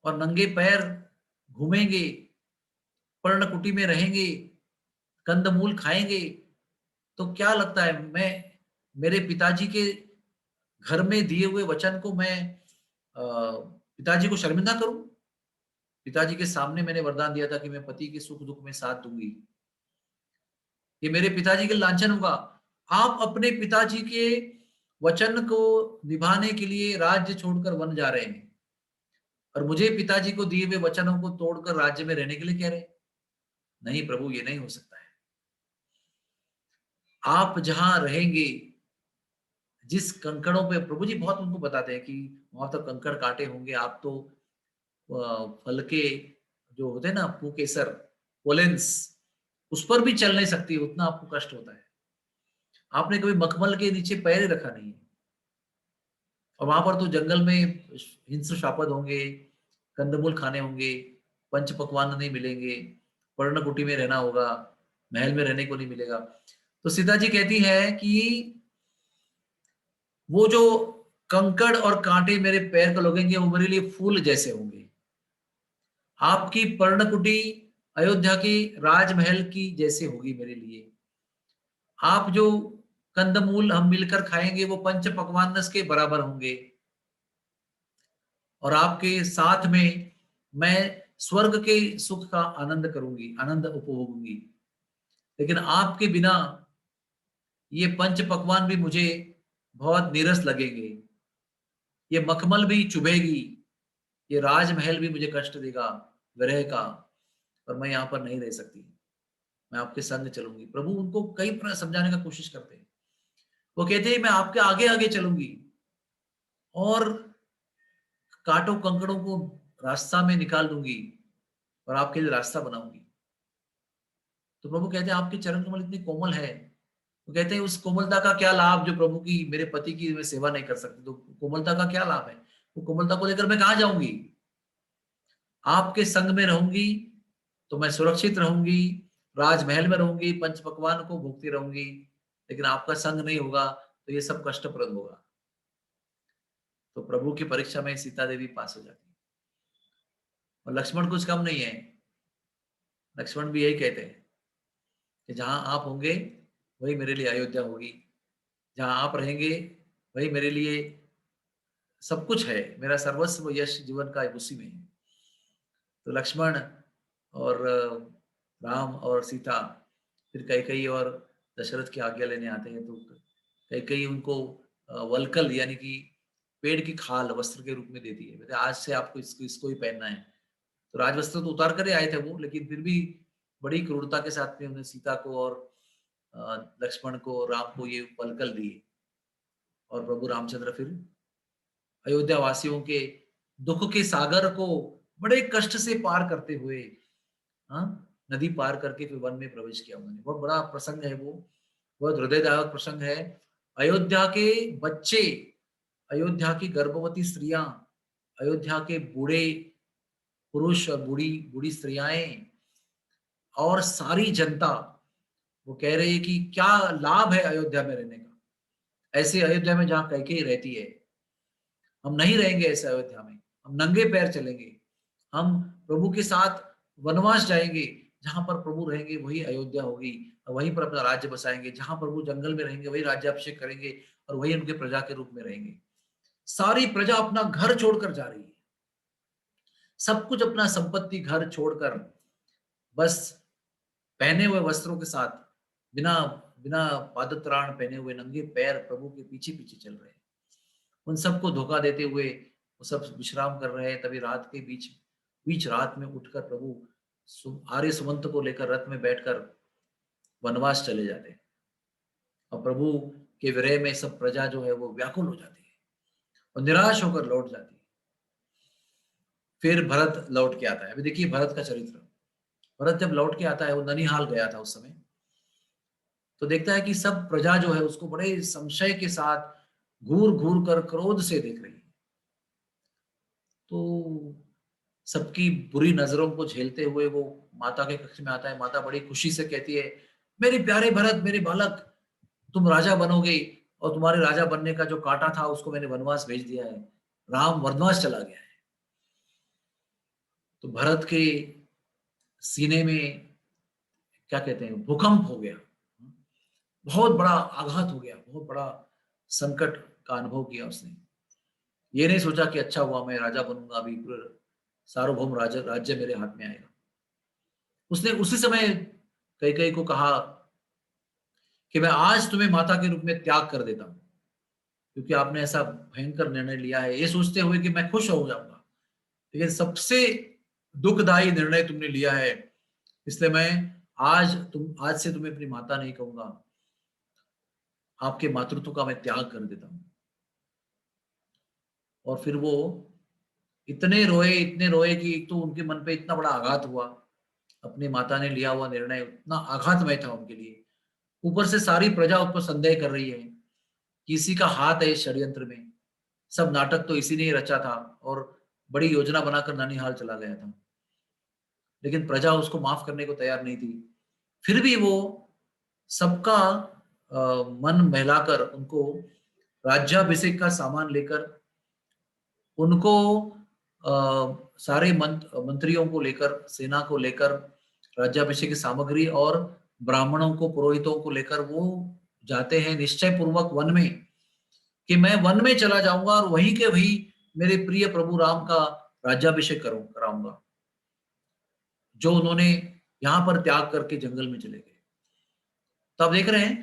Speaker 2: और नंगे पैर घूमेंगे, पर्णकुटी में रहेंगे, कंदमूल खाएंगे, तो क्या लगता है मैं मेरे पिताजी के घर में दिए हुए वचन को मैं पिताजी को शर्मिंदा करूं? पिताजी के सामने मैंने वरदान दिया था कि मैं पति के सुख दुख में साथ दूंगी, ये मेरे पिताजी के लांछन होगा। आप अपने पिताजी के वचन को निभाने के लिए राज्य छोड़कर वन जा रहे हैं, और मुझे पिताजी को दिए हुए वचनों को तोड़कर राज्य में रहने के लिए कह रहे हैं? नहीं प्रभु, ये नहीं हो सकता है। आप जहां रहेंगे, जिस कंकड़ों पे, प्रभु जी बहुत उनको बताते हैं कि वहां तो कंकड़ काटे होंगे, आप तो फल के जो होते हैं ना, पुकेसर पोलेंस, उस पर भी चल नहीं सकती, उतना आपको कष्ट होता है। आपने कभी मखमल के नीचे पैर ही रखा नहीं है, और वहां पर तो जंगल में हिंस्र शापद होंगे, कंदमूल खाने होंगे, पंच पकवान नहीं मिलेंगे, पर्णकुटी में रहना होगा, महल में रहने को नहीं मिलेगा। तो सीता जी कहती है कि वो जो कंकड़ और कांटे मेरे पैर को लगेंगे, वो मेरे लिए फूल जैसे होंगे। आपकी पर्णकुटी अयोध्या की राजमहल की जैसे होगी मेरे लिए। आप जो कंदमूल हम मिलकर खाएंगे, वो पंच पकवान के बराबर होंगे, और आपके साथ में मैं स्वर्ग के सुख का आनंद करूंगी, आनंद उपभोगूंगी। लेकिन आपके बिना ये पंच पकवान भी मुझे बहुत नीरस लगेंगे, ये मखमल भी चुभेगी, ये राजमहल भी मुझे कष्ट देगा विरह का, और मैं यहाँ पर नहीं रह सकती, मैं आपके संग चलूंगी। प्रभु उनको कई प्रकार समझाने का कोशिश करते हैं। वो कहते हैं मैं आपके आगे आगे चलूंगी और कांटों कंकड़ों को रास्ता में निकाल दूंगी और आपके लिए रास्ता बनाऊंगी। तो प्रभु कहते हैं आपके चरण कमल इतनी कोमल है। वो कहते हैं उस कोमलता का क्या लाभ जो प्रभु की, मेरे पति की मैं सेवा नहीं कर सकती, तो कोमलता का क्या लाभ है? वो कोमलता को लेकर मैं कहाँ जाऊंगी? आपके संग में रहूंगी तो मैं सुरक्षित रहूंगी, राजमहल में रहूंगी, पंच पकवान को भोगती रहूंगी। लेकिन आपका संग नहीं होगा तो ये सब कष्टप्रद होगा। तो प्रभु की परीक्षा में सीता देवी पास हो जाती है। और लक्ष्मण कुछ कम नहीं है, लक्ष्मण भी यही कहते हैं कि जहां आप होंगे वही मेरे लिए अयोध्या होगी, जहां आप रहेंगे वही मेरे लिए सब कुछ है, मेरा सर्वस्व यश जीवन का उसी में है। तो लक्ष्मण और राम और सीता फिर कैकेयी और दशरथ की आज्ञा लेने आते हैं। तो कैकेयी उनको वल्कल यानी कि पेड़ की खाल वस्त्र के रूप में देती है, कहते आज से आपको इसको ही पहनना है। तो राजवस्त्र तो उतार कर ही आए थे वो, लेकिन फिर भी बड़ी क्रूरता के साथ में उन्हें सीता को और लक्ष्मण को, राम को ये वल्कल दिए। और प्रभु रामचंद्र फिर अयोध्या वासियों के दुख के सागर को बड़े कष्ट से पार करते हुए नदी पार करके फिर वन में प्रवेश किया उन्होंने। बहुत बड़ा प्रसंग है वो, बहुत हृदयदायक प्रसंग है। अयोध्या के बच्चे, अयोध्या की गर्भवती स्त्रियां, अयोध्या के बूढ़े पुरुष और बूढ़ी बूढ़ी स्त्रियाएं और सारी जनता वो कह रही है कि क्या लाभ है अयोध्या में रहने का। ऐसे अयोध्या में जहां कैकेयी रहती है, हम नहीं रहेंगे ऐसे अयोध्या में, हम नंगे पैर चलेंगे, हम प्रभु के साथ वनवास जाएंगे, जहां पर प्रभु रहेंगे वही अयोध्या होगी, वहीं पर अपना राज्य बसाएंगे, जहां प्रभु जंगल में रहेंगे वही राज्याभिषेक करेंगे और वही उनके प्रजा के रूप में रहेंगे। सारी प्रजा अपना घर छोड़कर जा रही है, सब कुछ अपना संपत्ति घर छोड़कर बस पहने हुए वस्त्रों के साथ बिना बिना पादत्राण पहने हुए नंगे पैर प्रभु के पीछे पीछे चल रहे हैं। उन सबको धोखा देते हुए वो सब विश्राम कर रहे हैं। तभी रात के बीच रात में उठकर प्रभु आर्य सुमंत को लेकर रथ में बैठकर वनवास चले जाते हैं। और प्रभु के विरह में सब प्रजा जो है वो व्याकुल हो जाती है और निराश होकर लौट जाती है। फिर भरत लौट के आता है। अभी देखिए भरत का चरित्र। भरत जब लौट के आता है, वो ननिहाल गया था उस समय, तो देखता है कि सब प्रजा जो है उसको बड़े संशय के साथ घूर घूर कर क्रोध से देख रही है। तो सबकी बुरी नजरों को झेलते हुए वो माता के कक्ष में आता है। माता बड़ी खुशी से कहती है, मेरे प्यारे भरत, मेरे बालक, तुम राजा बनोगे और तुम्हारे राजा बनने का जो कांटा था उसको मैंने वनवास भेज दिया है, राम वनवास चला गया है। तो भरत के सीने में क्या कहते हैं, भूकंप हो गया, बहुत बड़ा आघात हो गया, बहुत बड़ा संकट का अनुभव किया उसने। ये नहीं सोचा कि अच्छा हुआ मैं राजा बनूंगा, अभी पूरा सार्वभौम राज्य मेरे हाथ में आएगा। उसने उसी समय कैकेयी को कहा कि मैं आज तुम्हें माता के रूप में त्याग कर देता हूं, क्योंकि आपने ऐसा भयंकर निर्णय लिया है, ये सोचते हुए कि मैं खुश हो जाऊंगा, लेकिन सबसे दुखदायी निर्णय तुमने लिया है, इसलिए मैं आज से तुम्हें अपनी माता नहीं कहूंगा, आपके मातृत्व का मैं त्याग कर देता हूं। और फिर वो इतने रोए कि एक तो उनके मन पे इतना बड़ा आघात हुआ, अपनी माता ने लिया हुआ निर्णय उतना आघातमय था उनके लिए। ऊपर से सारी प्रजा उस पर संदेह कर रही है, किसी का हाथ है इस षड्यंत्र में, सब नाटक तो इसी ने ही रचा था और बड़ी योजना बनाकर ननिहाल चला गया था। लेकिन प्रजा उसको माफ करने को तैयार नहीं थी। फिर भी वो सबका मन बहलाकर उनको राज्याभिषेक का सामान लेकर, उनको सारे मंत्रियों को लेकर, सेना को लेकर, राज्याभिषेक की सामग्री और ब्राह्मणों को, पुरोहितों को लेकर वो जाते हैं निश्चय पूर्वक वन में, कि मैं वन में चला जाऊंगा और वहीं के वहीं मेरे प्रिय प्रभु राम का राज्याभिषेक कराऊंगा, जो उन्होंने यहां पर त्याग करके जंगल में चले गए। तो आप देख रहे हैं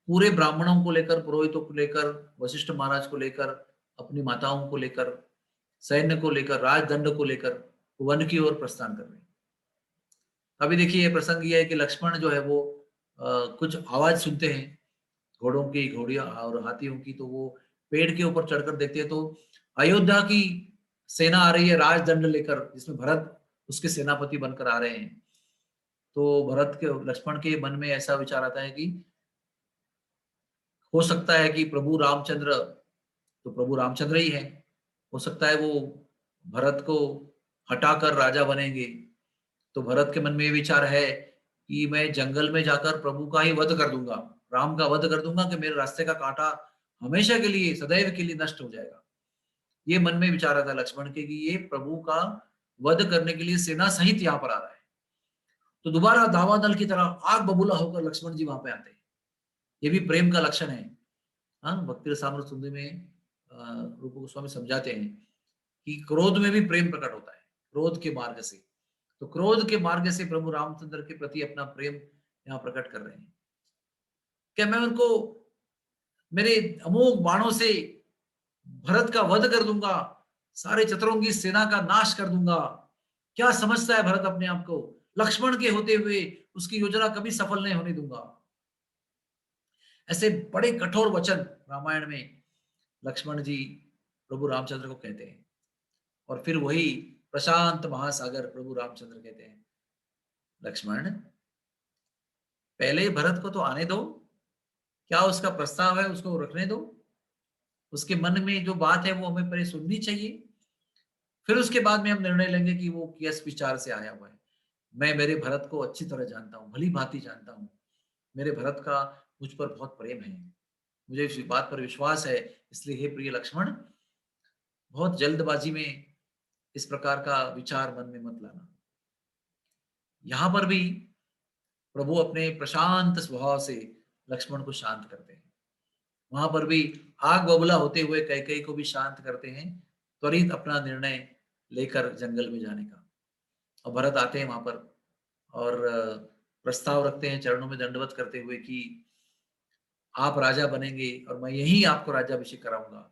Speaker 2: पूरे ब्राह्मणों को लेकर, पुरोहितों को लेकर, वशिष्ठ महाराज को लेकर, अपनी माताओं को लेकर, सैन्य को लेकर, राजदंड को लेकर वन की ओर प्रस्थान कर रहे हैं। अभी देखिए ये प्रसंग ये है कि लक्ष्मण जो है वो कुछ आवाज सुनते हैं घोड़ों की, घोड़ियां और हाथियों की, तो वो पेड़ के ऊपर चढ़कर देखते हैं तो अयोध्या की सेना आ रही है राजदंड लेकर, जिसमें भरत उसके सेनापति बनकर आ रहे हैं। तो लक्ष्मण के मन में ऐसा विचार आता है कि हो सकता है कि प्रभु रामचंद्र ही है, हो सकता है वो भरत को हटाकर राजा बनेंगे, तो भरत के मन में ये विचार है कि मैं जंगल में जाकर प्रभु का ही वध कर दूंगा, राम का वध कर दूंगा कि मेरे रास्ते का कांटा हमेशा के लिए, सदैव के लिए नष्ट हो जाएगा। ये मन में विचार आता लक्ष्मण के कि ये प्रभु का वध करने के लिए सेना सहित यहाँ पर आ रहा है। तो दोबारा दावानल की तरह आग बबूला होकर लक्ष्मण जी वहां पे आते हैं। ये भी प्रेम का लक्षण है। हाँ, भक्ति रसामृत सुंदरी में रूप गोस्वामी समझाते हैं कि क्रोध में भी प्रेम प्रकट होता है, क्रोध के मार्ग से। तो क्रोध के मार्ग से प्रभु रामचंद्र के प्रति अपना प्रेम यहाँ प्रकट कर रहे हैं। क्या मैं उनको मेरे अमोघ बाणों से भरत का वध कर दूंगा, सारे चतुरों की सेना का नाश कर दूंगा? क्या समझता है भरत अपने आप को? लक्ष्मण के होते हुए उसकी योजना कभी सफल नहीं होने दूंगा। ऐसे बड़े कठोर वचन रामायण में लक्ष्मण जी प्रभु रामचंद्र को कहते हैं। और फिर वही प्रशांत महासागर प्रभु रामचंद्र कहते हैं, लक्ष्मण पहले भरत को तो आने दो, क्या उसका प्रस्ताव है उसको रखने दो, उसके मन में जो बात है वो हमें पहले सुननी चाहिए, फिर उसके बाद में हम निर्णय लेंगे कि वो किस विचार से आया हुआ है। मैं मेरे भरत को अच्छी तरह जानता हूँ, भली भांति जानता हूँ। मेरे भरत का मुझ पर बहुत प्रेम है, मुझे इस बात पर विश्वास है। इसलिए हे प्रिय लक्ष्मण, बहुत जल्दबाजी में इस प्रकार का विचार मन में मत लाना। यहां पर भी प्रभु अपने प्रशांत स्वभाव से लक्ष्मण को शांत करते हैं। वहां पर भी आग बबूला होते हुए कैकेयी को भी शांत करते हैं, त्वरित अपना निर्णय लेकर जंगल में जाने का। और भरत आते हैं वहां पर और प्रस्ताव रखते हैं, चरणों में दंडवत करते हुए कि आप राजा बनेंगे और मैं यही आपको राज्याभिषेक कराऊंगा।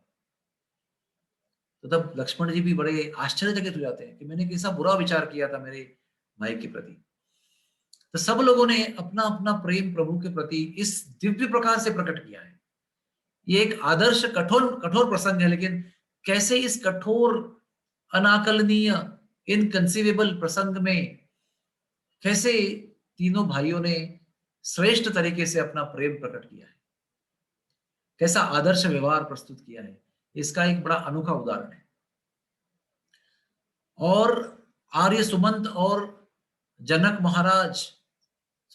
Speaker 2: तो तब लक्ष्मण जी भी बड़े आश्चर्यचकित हो जाते हैं कि मैंने कैसा बुरा विचार किया था मेरे भाई के प्रति। तो सब लोगों ने अपना अपना प्रेम प्रभु के प्रति इस दिव्य प्रकार से प्रकट किया है। ये एक आदर्श कठोर कठोर प्रसंग है, लेकिन कैसे इस कठोर अनाकलनीय इनकंसीवेबल प्रसंग में कैसे तीनों भाइयों ने श्रेष्ठ तरीके से अपना प्रेम प्रकट किया है, कैसा आदर्श व्यवहार प्रस्तुत किया है, इसका एक बड़ा अनोखा उदाहरण है। और आर्य सुमंत और जनक महाराज,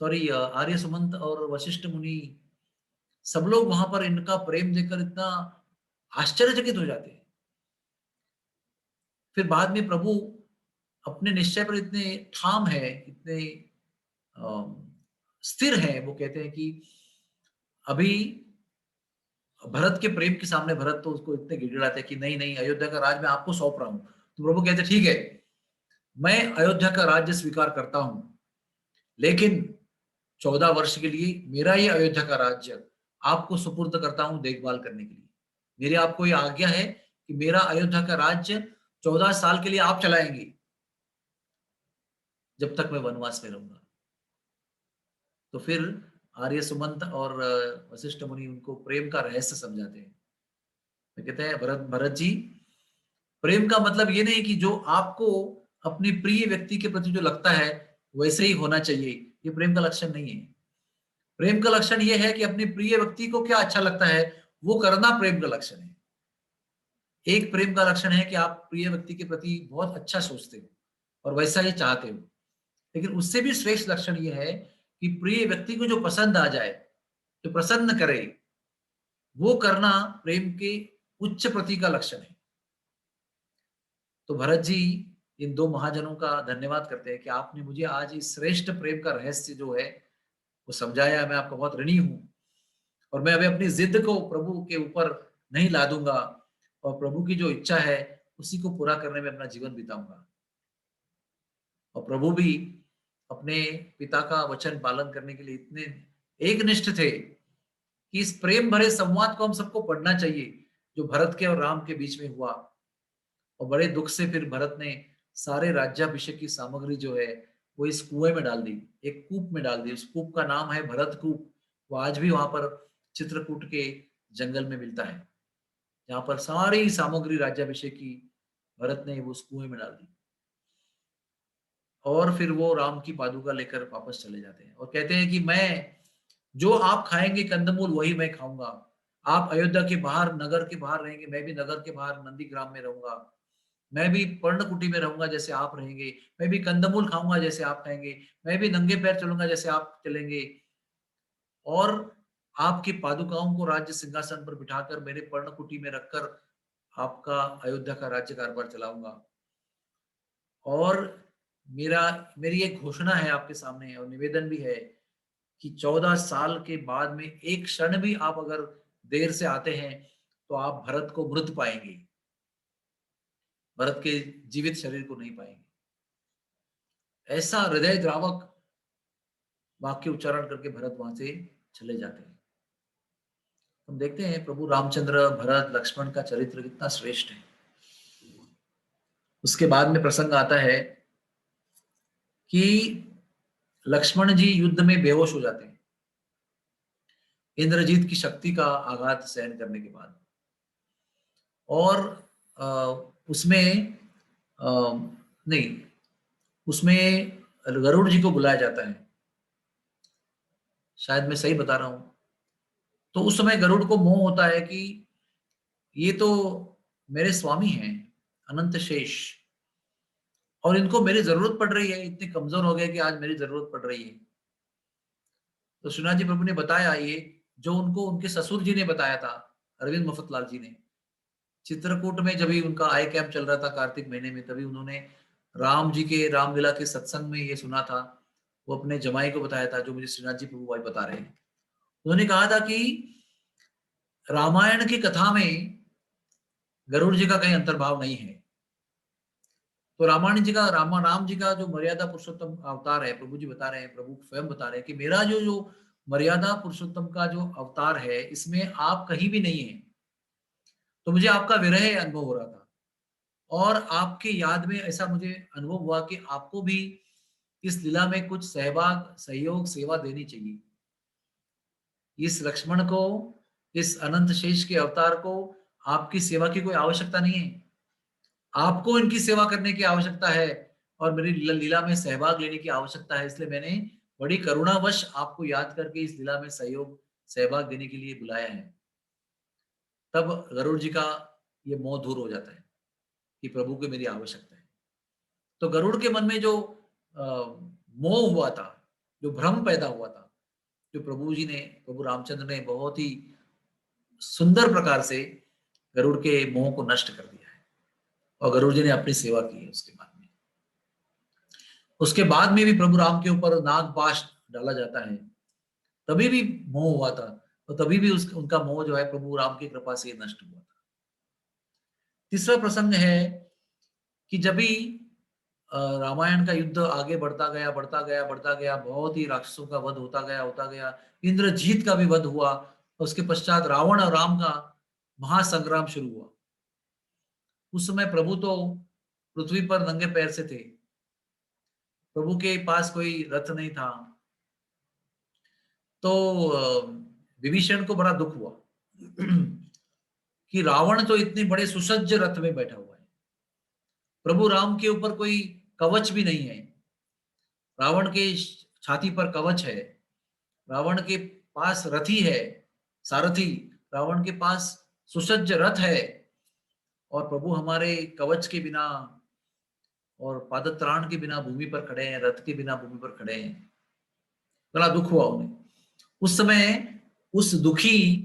Speaker 2: आर्य सुमंत और वशिष्ठ मुनि, सब लोग वहां पर इनका प्रेम देखकर इतना आश्चर्यचकित हो जाते हैं। फिर बाद में प्रभु अपने निश्चय पर इतने ठाम है, इतने स्थिर है, वो कहते हैं कि अभी भरत के प्रेम के सामने भरत तो उसको इतने गिड़गिड़ाते हैं कि नहीं नहीं, अयोध्या का राज मैं आपको सौंप रहा हूं। तो प्रभु कहते ठीक है, मैं अयोध्या का राज्य स्वीकार करता हूं, लेकिन 14 वर्ष के लिए मेरा ये अयोध्या का राज्य आपको सुपुर्द करता हूं देखभाल करने के लिए। मेरी आपको ये आज्ञा है कि मेरा अयोध्या का राज्य 14 साल के लिए आप चलाएंगे, जब तक मैं वनवास में रहूंगा। तो फिर आर्य सुमंत और वशिष्ठ मुनि उनको प्रेम का रहस्य समझाते हैं। तो कहते हैं भरत जी, प्रेम का मतलब ये नहीं कि जो आपको अपनी प्रिय व्यक्ति के प्रति जो लगता है वैसे ही होना चाहिए, ये प्रेम का लक्षण नहीं है। प्रेम का लक्षण ये है कि अपने प्रिय व्यक्ति को क्या अच्छा लगता है वो करना प्रेम का लक्षण है। एक प्रेम का लक्षण है कि आप प्रिय व्यक्ति के प्रति बहुत अच्छा सोचते हो और वैसा ही चाहते हो, लेकिन उससे भी श्रेष्ठ लक्षण ये है कि प्रिय व्यक्ति को जो पसंद आ जाए, जो प्रसन्न करे, वो करना प्रेम के उच्च प्रति का लक्षण है। तो भरत जी इन दो महाजनों का धन्यवाद करते हैं कि आपने मुझे आज इस श्रेष्ठ प्रेम का रहस्य जो है वो समझाया। मैं आपका बहुत ऋणी हूं और मैं अभी अपनी जिद को प्रभु के ऊपर नहीं ला दूंगा और प्रभु की जो इच्छा है उसी को पूरा करने में अपना जीवन बिताऊंगा। और प्रभु भी अपने पिता का वचन पालन करने के लिए इतने एकनिष्ठ थे कि इस प्रेम भरे संवाद को हम सबको पढ़ना चाहिए जो भरत के और राम के बीच में हुआ। और बड़े दुख से फिर भरत ने सारे राज्याभिषेक की सामग्री जो है वो इस कुएं में डाल दी, एक कूप में डाल दी। उस कूप का नाम है भरत कूप। वो आज भी वहां पर चित्रकूट के जंगल में मिलता है, जहां पर सारी सामग्री राज्याभिषेक की भरत ने वो उस कुएं में डाल दी। और फिर वो राम की पादुका लेकर वापस चले जाते हैं और कहते हैं कि मैं जो आप खाएंगे कंदमूल वही मैं खाऊंगा, आप अयोध्या के बाहर, नगर के बाहर रहेंगे, मैं भी नगर के बाहर नंदीग्राम में रहूंगा। मैं भी पर्णकुटी में रहूंगा जैसे आप रहेंगे। मैं भी कंदमूल खाऊंगा जैसे आप खाएंगे। मैं भी नंगे पैर चलूंगा जैसे आप चलेंगे। और आपकी पादुकाओं को राज्य सिंहासन पर बिठाकर मेरे पर्णकुटी में रखकर आपका अयोध्या का राज्य कारभार चलाऊंगा। और मेरी एक घोषणा है आपके सामने और निवेदन भी है कि 14 साल के बाद में एक क्षण भी आप अगर देर से आते हैं तो आप भरत को मृत पाएंगे, भरत के जीवित शरीर को नहीं पाएंगे। ऐसा हृदय द्रावक वाक्य उच्चारण करके भरत वहां से चले जाते हैं। हम देखते हैं प्रभु रामचंद्र, भरत, लक्ष्मण का चरित्र कितना श्रेष्ठ है। उसके बाद में प्रसंग आता है कि लक्ष्मण जी युद्ध में बेहोश हो जाते हैं इंद्रजीत की शक्ति का आघात सहन करने के बाद। और उसमें नहीं, उसमें गरुड़ जी को बुलाया जाता है, शायद मैं सही बता रहा हूं। तो उस समय गरुड़ को मोह होता है कि ये तो मेरे स्वामी हैं अनंत शेष, और इनको मेरी जरूरत पड़ रही है, इतने कमजोर हो गए कि आज मेरी जरूरत पड़ रही है। तो श्रीनाथ जी प्रभु ने बताया ये, जो उनको उनके ससुर जी ने बताया था, अरविंद मफतलाल जी ने। चित्रकूट में जब उनका आई कैंप चल रहा था कार्तिक महीने में, तभी उन्होंने राम जी के रामलीला के सत्संग में ये सुना था। वो अपने जमाई को बताया था, जो मुझे श्रीनाथ जी प्रभु भाई बता रहे हैं। उन्होंने कहा था कि रामायण की कथा में गरुड़ जी का कहीं अंतर्भाव नहीं है। तो राम जी का जो मर्यादा पुरुषोत्तम अवतार है, प्रभु जी बता रहे हैं, प्रभु स्वयं बता रहे हैं कि मेरा जो मर्यादा पुरुषोत्तम का जो अवतार है, इसमें आप कहीं भी नहीं है। तो मुझे आपका विरह अनुभव हो रहा था, और आपकी याद में ऐसा मुझे अनुभव हुआ कि आपको भी इस लीला में कुछ सहभाग, सहयोग, सेवा देनी चाहिए। इस लक्ष्मण को, इस अनंत शेष के अवतार को आपकी सेवा की कोई आवश्यकता नहीं है, आपको इनकी सेवा करने की आवश्यकता है और मेरी लीला में सहभाग लेने की आवश्यकता है। इसलिए मैंने बड़ी करुणावश आपको याद करके इस लीला में सहयोग, सहभाग देने के लिए बुलाया है। तब गरुड़ जी का ये मोह दूर हो जाता है कि प्रभु को मेरी आवश्यकता है। तो गरुड़ के मन में जो मोह हुआ था, जो भ्रम पैदा हुआ था, जो प्रभु रामचंद्र ने बहुत ही सुंदर प्रकार से गरुड़ के मोह को नष्ट कर दिया है, और गरुड़ जी ने अपनी सेवा की है। उसके बाद में भी प्रभु राम के ऊपर नागपाश डाला जाता है, तभी भी मोह हुआ था, और तभी भी उनका मोह जो है प्रभु राम की कृपा से नष्ट हुआ था। तीसरा प्रसंग है कि जब भी रामायण का युद्ध आगे बढ़ता गया, बहुत ही राक्षसों का वध होता गया, इंद्रजीत का भी वध हुआ। उसके पश्चात रावण और राम का महासंग्राम शुरू हुआ। उस समय प्रभु तो पृथ्वी पर नंगे पैर से थे, प्रभु के पास कोई रथ नहीं था। तो विभीषण को बड़ा दुख हुआ कि रावण तो इतने बड़े सुसज्ज रथ में बैठा हुआ है, प्रभु राम के ऊपर कोई कवच भी नहीं है। रावण के छाती पर कवच है, रावण के पास रथी है, सारथी, रावण के पास सुसज्ज रथ है, और प्रभु हमारे कवच के बिना और पादत्राण के बिना भूमि पर खड़े हैं, रथ के बिना भूमि पर खड़े हैं। बड़ा दुख हुआ उन्हें। उस समय उस दुखी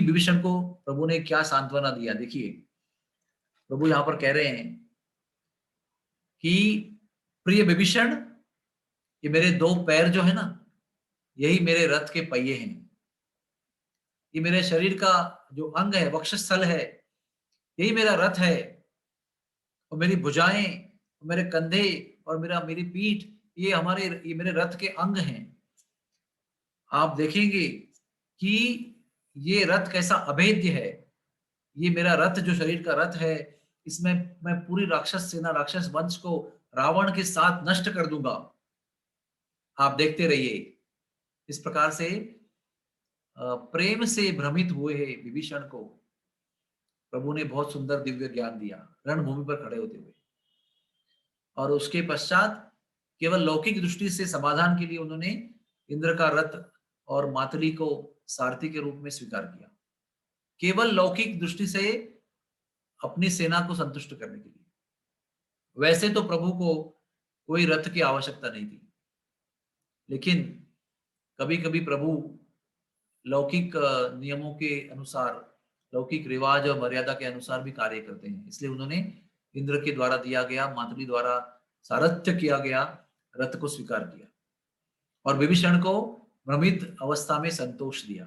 Speaker 2: विभीषण को प्रभु ने क्या सांत्वना दिया, देखिए प्रभु यहां पर कह रहे हैं कि प्रिय विभीषण, ये मेरे दो पैर जो है ना, यही मेरे रथ के पहिए हैं। ये मेरे शरीर का जो अंग है, वक्षस्थल है, यही मेरा रथ है। और मेरी भुजाएं, मेरे कंधे और मेरी पीठ, ये मेरे रथ के अंग हैं। आप देखेंगे कि ये रथ कैसा अभेद्य है। ये मेरा रथ, जो शरीर का रथ है, इसमें मैं पूरी राक्षस सेना, राक्षस वंश को रावण के साथ नष्ट कर दूंगा। आप देखते रहिए। इस प्रकार से प्रेम से भ्रमित हुए विभीषण को प्रभु ने बहुत सुंदर दिव्य ज्ञान दिया, रणभूमि पर खड़े होते हुए। और उसके पश्चात केवल लौकिक दृष्टि से समाधान के लिए उन्होंने इंद्र का रथ और मातली को सारथी के रूप में स्वीकार किया, केवल लौकिक दृष्टि से अपनी सेना को संतुष्ट करने के लिए। वैसे तो प्रभु को कोई रथ की आवश्यकता नहीं थी, लेकिन कभी कभी प्रभु लौकिक नियमों के अनुसार, लौकिक रिवाज और मर्यादा के अनुसार भी कार्य करते हैं। इसलिए उन्होंने इंद्र के द्वारा दिया गया, मातृ द्वारा सारथ्य किया गया रथ को स्वीकार किया और विभीषण को भ्रमित अवस्था में संतोष दिया।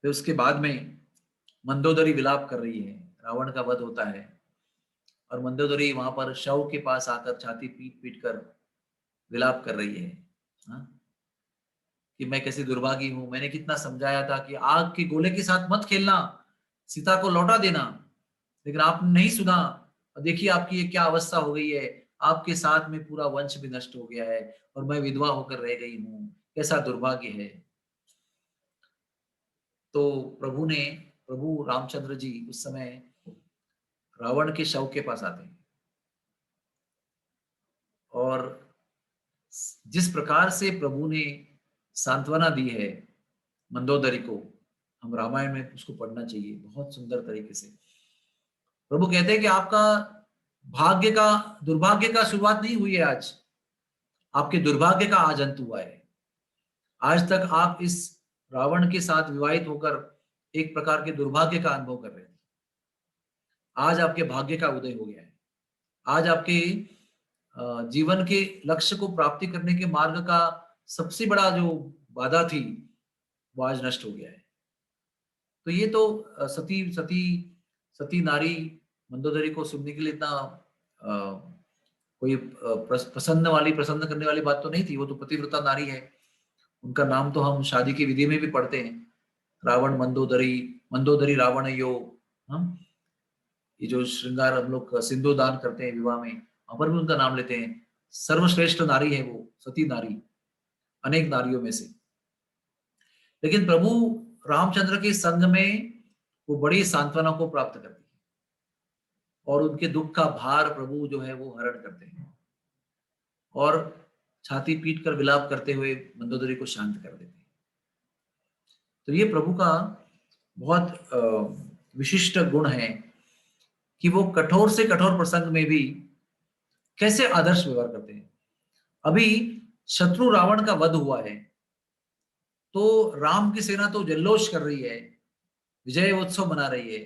Speaker 2: फिर उसके बाद में मंदोदरी विलाप कर रही है, रावण का वध होता है और मंदोदरी वहां पर शव के पास आकर छाती पीट पीट कर विलाप कर रही है, हाँ? कि मैं कैसी दुर्भागी हूं, मैंने कितना समझाया था कि आग के गोले के साथ मत खेलना, सीता को लौटा देना, लेकिन आपने नहीं सुना और देखिए आपकी ये क्या अवस्था हो गई है, आपके साथ में पूरा वंश भी नष्ट हो गया है और मैं विधवा होकर रह गई हूं, कैसा दुर्भाग्य है। तो प्रभु रामचंद्र जी उस समय रावण के शव के पास आते हैं और जिस प्रकार से प्रभु ने सांत्वना दी है मंदोदरी को, हम रामायण में उसको पढ़ना चाहिए बहुत सुंदर तरीके से। प्रभु कहते हैं कि आपका दुर्भाग्य का शुरुआत नहीं हुई है आज, आपके दुर्भाग्य का आज अंत हुआ है। आज तक आप इस रावण के साथ विवाहित होकर एक प्रकार के दुर्भाग्य का अनुभव कर रहे थे, आज आपके भाग्य का उदय हो गया है। आज आपके जीवन के लक्ष्य को प्राप्ति करने के मार्ग का सबसे बड़ा जो बाधा थी वो आज नष्ट हो गया है। तो ये तो सती नारी मंदोदरी को सुनने के लिए इतना कोई प्रसन्न करने वाली बात तो नहीं थी। वो तो पतिव्रता नारी है, उनका नाम तो हम शादी की विधि में भी पढ़ते हैं, रावण मंदोदरी रावण यो, हम ये जो श्रृंगार हम लोग सिंदूर दान करते हैं विवाह में, वहां पर भी उनका नाम लेते हैं। सर्वश्रेष्ठ नारी है वो सती नारी अनेक नारियों में से। लेकिन प्रभु रामचंद्र के संग में वो बड़ी सांत्वना को प्राप्त करती है और उनके दुख का भार प्रभु जो है वो हरण करते हैं और छाती पीट कर विलाप करते हुए मंदोदरी को शांत कर देते हैं। तो ये प्रभु का बहुत विशिष्ट गुण है कि वो कठोर से कठोर प्रसंग में भी कैसे आदर्श व्यवहार करते हैं। अभी शत्रु रावण का वध हुआ है तो राम की सेना तो जल्लोष कर रही है, विजय उत्सव मना रही है,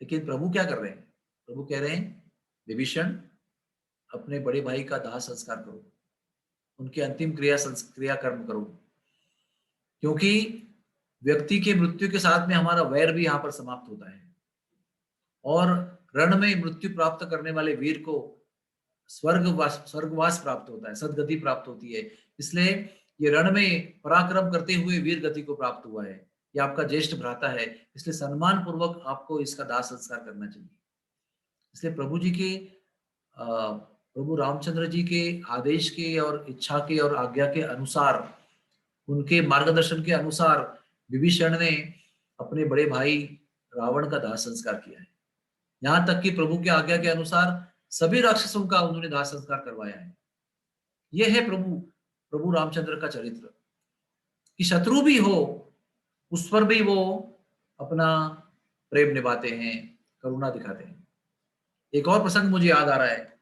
Speaker 2: लेकिन प्रभु क्या कर रहे हैं? प्रभु कह रहे हैं विभीषण अपने बड़े भाई का दाह संस्कार करो, उनके अंतिम क्रियाकर्म करो, क्योंकि व्यक्ति के मृत्यु के साथ में हमारा वैर भी यहाँ पर समाप्त होता है और रण में मृत्यु प्राप्त करने वाले वीर को स्वर्गवास प्राप्त होता है, सदगति प्राप्त होती है। इसलिए ये रण में पराक्रम करते हुए वीर गति को प्राप्त हुआ है, ये आपका ज्येष्ठ भ्राता है, इसलिए सम्मान पूर्वक आपको इसका दाह संस्कार करना चाहिए। इसलिए प्रभु रामचंद्र जी के आदेश के और इच्छा के और आज्ञा के अनुसार, उनके मार्गदर्शन के अनुसार विभीषण ने अपने बड़े भाई रावण का दाह संस्कार किया है। यहाँ तक कि प्रभु की आज्ञा के अनुसार सभी राक्षसों का उन्होंने दाह संस्कार करवाया है। यह है प्रभु रामचंद्र का चरित्र कि शत्रु भी हो उस पर भी वो अपना प्रेम निभाते हैं, करुणा दिखाते हैं। एक और प्रसंग मुझे याद आ रहा है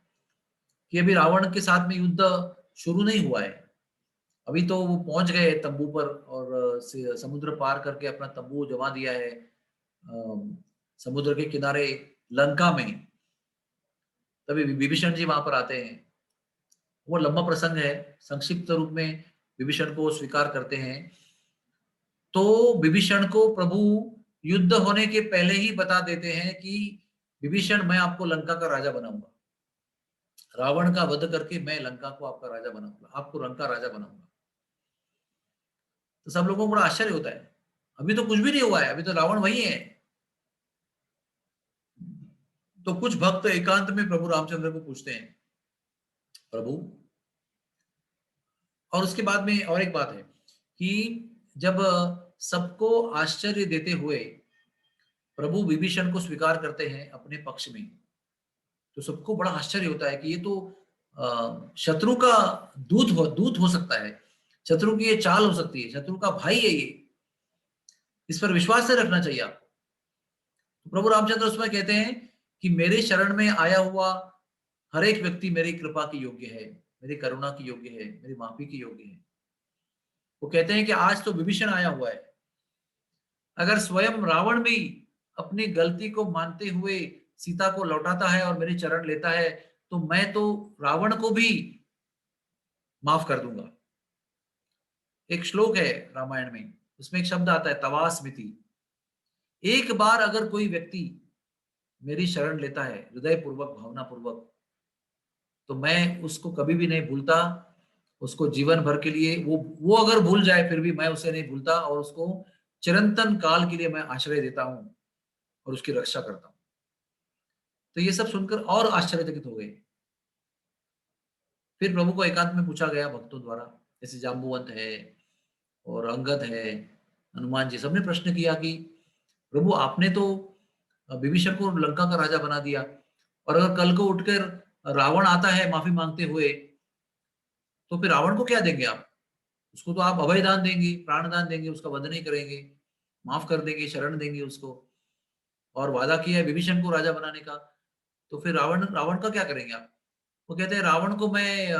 Speaker 2: कि अभी रावण के साथ में युद्ध शुरू नहीं हुआ है, अभी तो वो पहुंच गए तंबू पर और समुद्र पार करके अपना तंबू जमा दिया है समुद्र के किनारे लंका में। तभी विभीषण जी वहां पर आते हैं। वो लंबा प्रसंग है, संक्षिप्त रूप में विभीषण को स्वीकार करते हैं। तो विभीषण को प्रभु युद्ध होने के पहले ही बता देते हैं कि विभीषण मैं आपको लंका का राजा बनाऊंगा, रावण का वध करके मैं लंका को आपका राजा बनाऊंगा, आपको लंका राजा बनाऊंगा। तो सब लोगों को बड़ा आश्चर्य होता है, अभी तो कुछ भी नहीं हुआ है, अभी तो रावण वही है। तो कुछ भक्त एकांत में प्रभु रामचंद्र को पूछते हैं, प्रभु, और उसके बाद में और एक बात है कि जब सबको आश्चर्य देते हुए प्रभु विभीषण को स्वीकार करते हैं अपने पक्ष में, तो सबको बड़ा आश्चर्य होता है कि ये तो शत्रु का दूत हो सकता है, शत्रु की ये चाल हो सकती है, शत्रु का भाई है ये, इस पर विश्वास से रखना चाहिए आपको। तो प्रभु रामचंद्र उसमें कहते हैं कि मेरे शरण में आया हुआ हर एक व्यक्ति मेरी कृपा की योग्य है, मेरी करुणा की योग्य है, मेरी माफी की योग्य है। वो कहते हैं कि आज तो विभीषण आया हुआ है, अगर स्वयं रावण भी अपनी गलती को मानते हुए सीता को लौटाता है और मेरे चरण लेता है, तो मैं तो रावण को भी माफ कर दूंगा। एक श्लोक है रामायण में, उसमें एक शब्द आता है तवास्मिति। एक बार अगर कोई व्यक्ति मेरी शरण लेता है हृदय पूर्वक, भावना पूर्वक, तो मैं उसको कभी भी नहीं भूलता, उसको जीवन भर के लिए, वो अगर भूल जाए फिर भी मैं उसे नहीं भूलता, और उसको चिरंतन काल के लिए मैं आश्रय देता हूं और उसकी रक्षा करता हूं। तो ये सब सुनकर और आश्चर्यचकित हो गए। फिर प्रभु को एकांत में पूछा गया भक्तों द्वारा, जैसे जाम्बुवंत है और अंगद है, हनुमान जी, सबने प्रश्न किया कि प्रभु आपने तो विभीषण को लंका का राजा बना दिया, और अगर कल को उठकर रावण आता है माफी मांगते हुए, तो फिर रावण को क्या देंगे आप? उसको तो आप अभय दान देंगे, प्राण दान देंगे, उसका वध नहीं करेंगे, माफ कर देंगे, शरण देंगे उसको, और वादा किया है विभीषण को राजा बनाने का, तो फिर रावण का क्या करेंगे आप? वो कहते हैं रावण को मैं